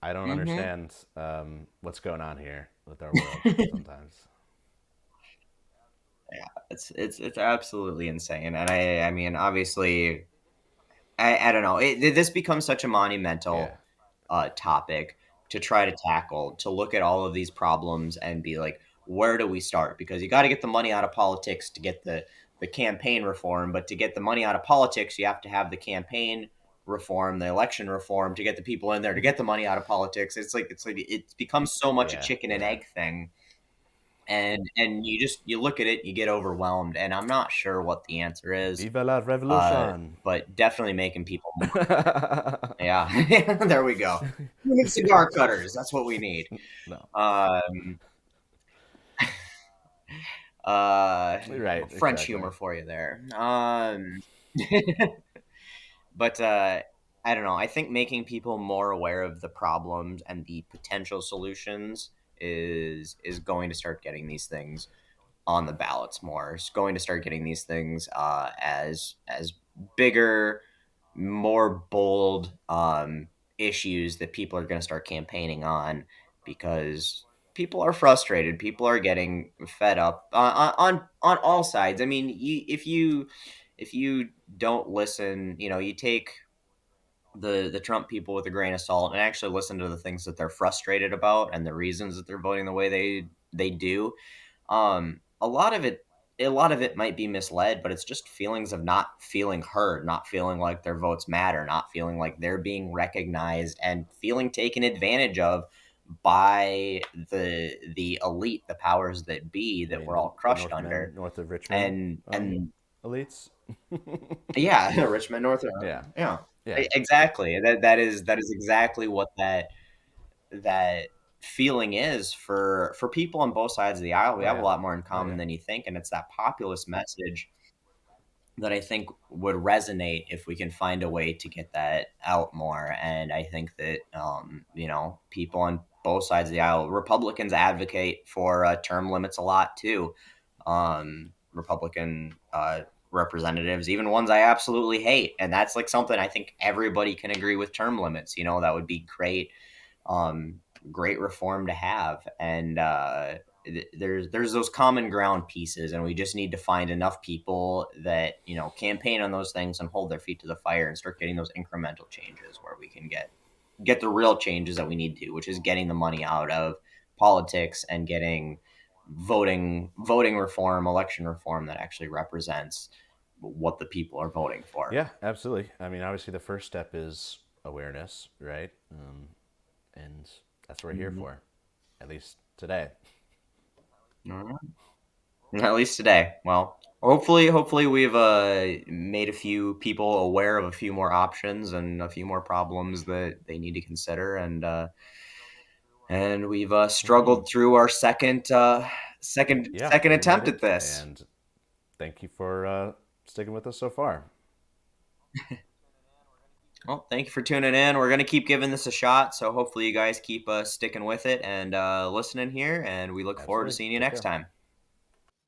I don't hmm understand what's going on here with our world sometimes. Yeah, it's absolutely insane, and I mean, obviously, I don't know. This becomes such a Yeah. monumental topic to try to tackle, to look at all of these problems and be like, where do we start? Because you got to get the money out of politics to get the campaign reform, but to get the money out of politics, you have to have the campaign reform, the election reform to get the people in there to get the money out of politics. It's like it's become so much a Yeah. chicken and Yeah. egg thing, and you look at it, you get overwhelmed, and I'm not sure what the answer is, Viva la revolution. but definitely making people more. Yeah, there we go. We need cigar cutters. That's what we need. No. Um, Right. French Exactly. humor for you there. But I don't know. I think making people more aware of the problems and the potential solutions is going to start getting these things on the ballots more. It's going to start getting these things as bigger, more bold issues that people are going to start campaigning on, because people are frustrated. People are getting fed up on all sides. I mean, if you don't listen, you take the Trump people with a grain of salt and actually listen to the things that they're frustrated about and the reasons that they're voting the way they do. A lot of it might be misled, but it's just feelings of not feeling heard, not feeling like their votes matter, not feeling like they're being recognized, and feeling taken advantage of by the elite, the powers that be You that mean we're all the crushed under. Northmen north of Richmond And elites? yeah, Richmond North. Yeah, Yeah, yeah. exactly. That is exactly what that feeling is for people on both sides of the aisle. We Oh have a yeah, lot more in oh common yeah. than you think, and it's that populist message that I think would resonate if we can find a way to get that out more. And I think that people on both sides of the aisle, Republicans advocate for term limits a lot too. Republican representatives, even ones I absolutely hate, and that's like something I think everybody can agree with term limits. That would be great, um, great reform to have. And there's those common ground pieces, and we just need to find enough people that campaign on those things and hold their feet to the fire and start getting those incremental changes where we can get the real changes that we need to, which is getting the money out of politics and getting voting reform, election reform that actually represents what the people are voting for. Yeah, absolutely. I mean, obviously, the first step is awareness, right? And that's what we're here Mhm. for, at least today. All right. At least today. Well, hopefully we've made a few people aware of a few more options and a few more problems that they need to consider, and we've struggled through our Yeah, second we made attempt at it, this. and thank you for sticking with us so far. Well, thank you for tuning in. We're gonna keep giving this a shot, so hopefully you guys keep sticking with it and listening here, and we look forward to Absolutely. seeing you Take next care. time.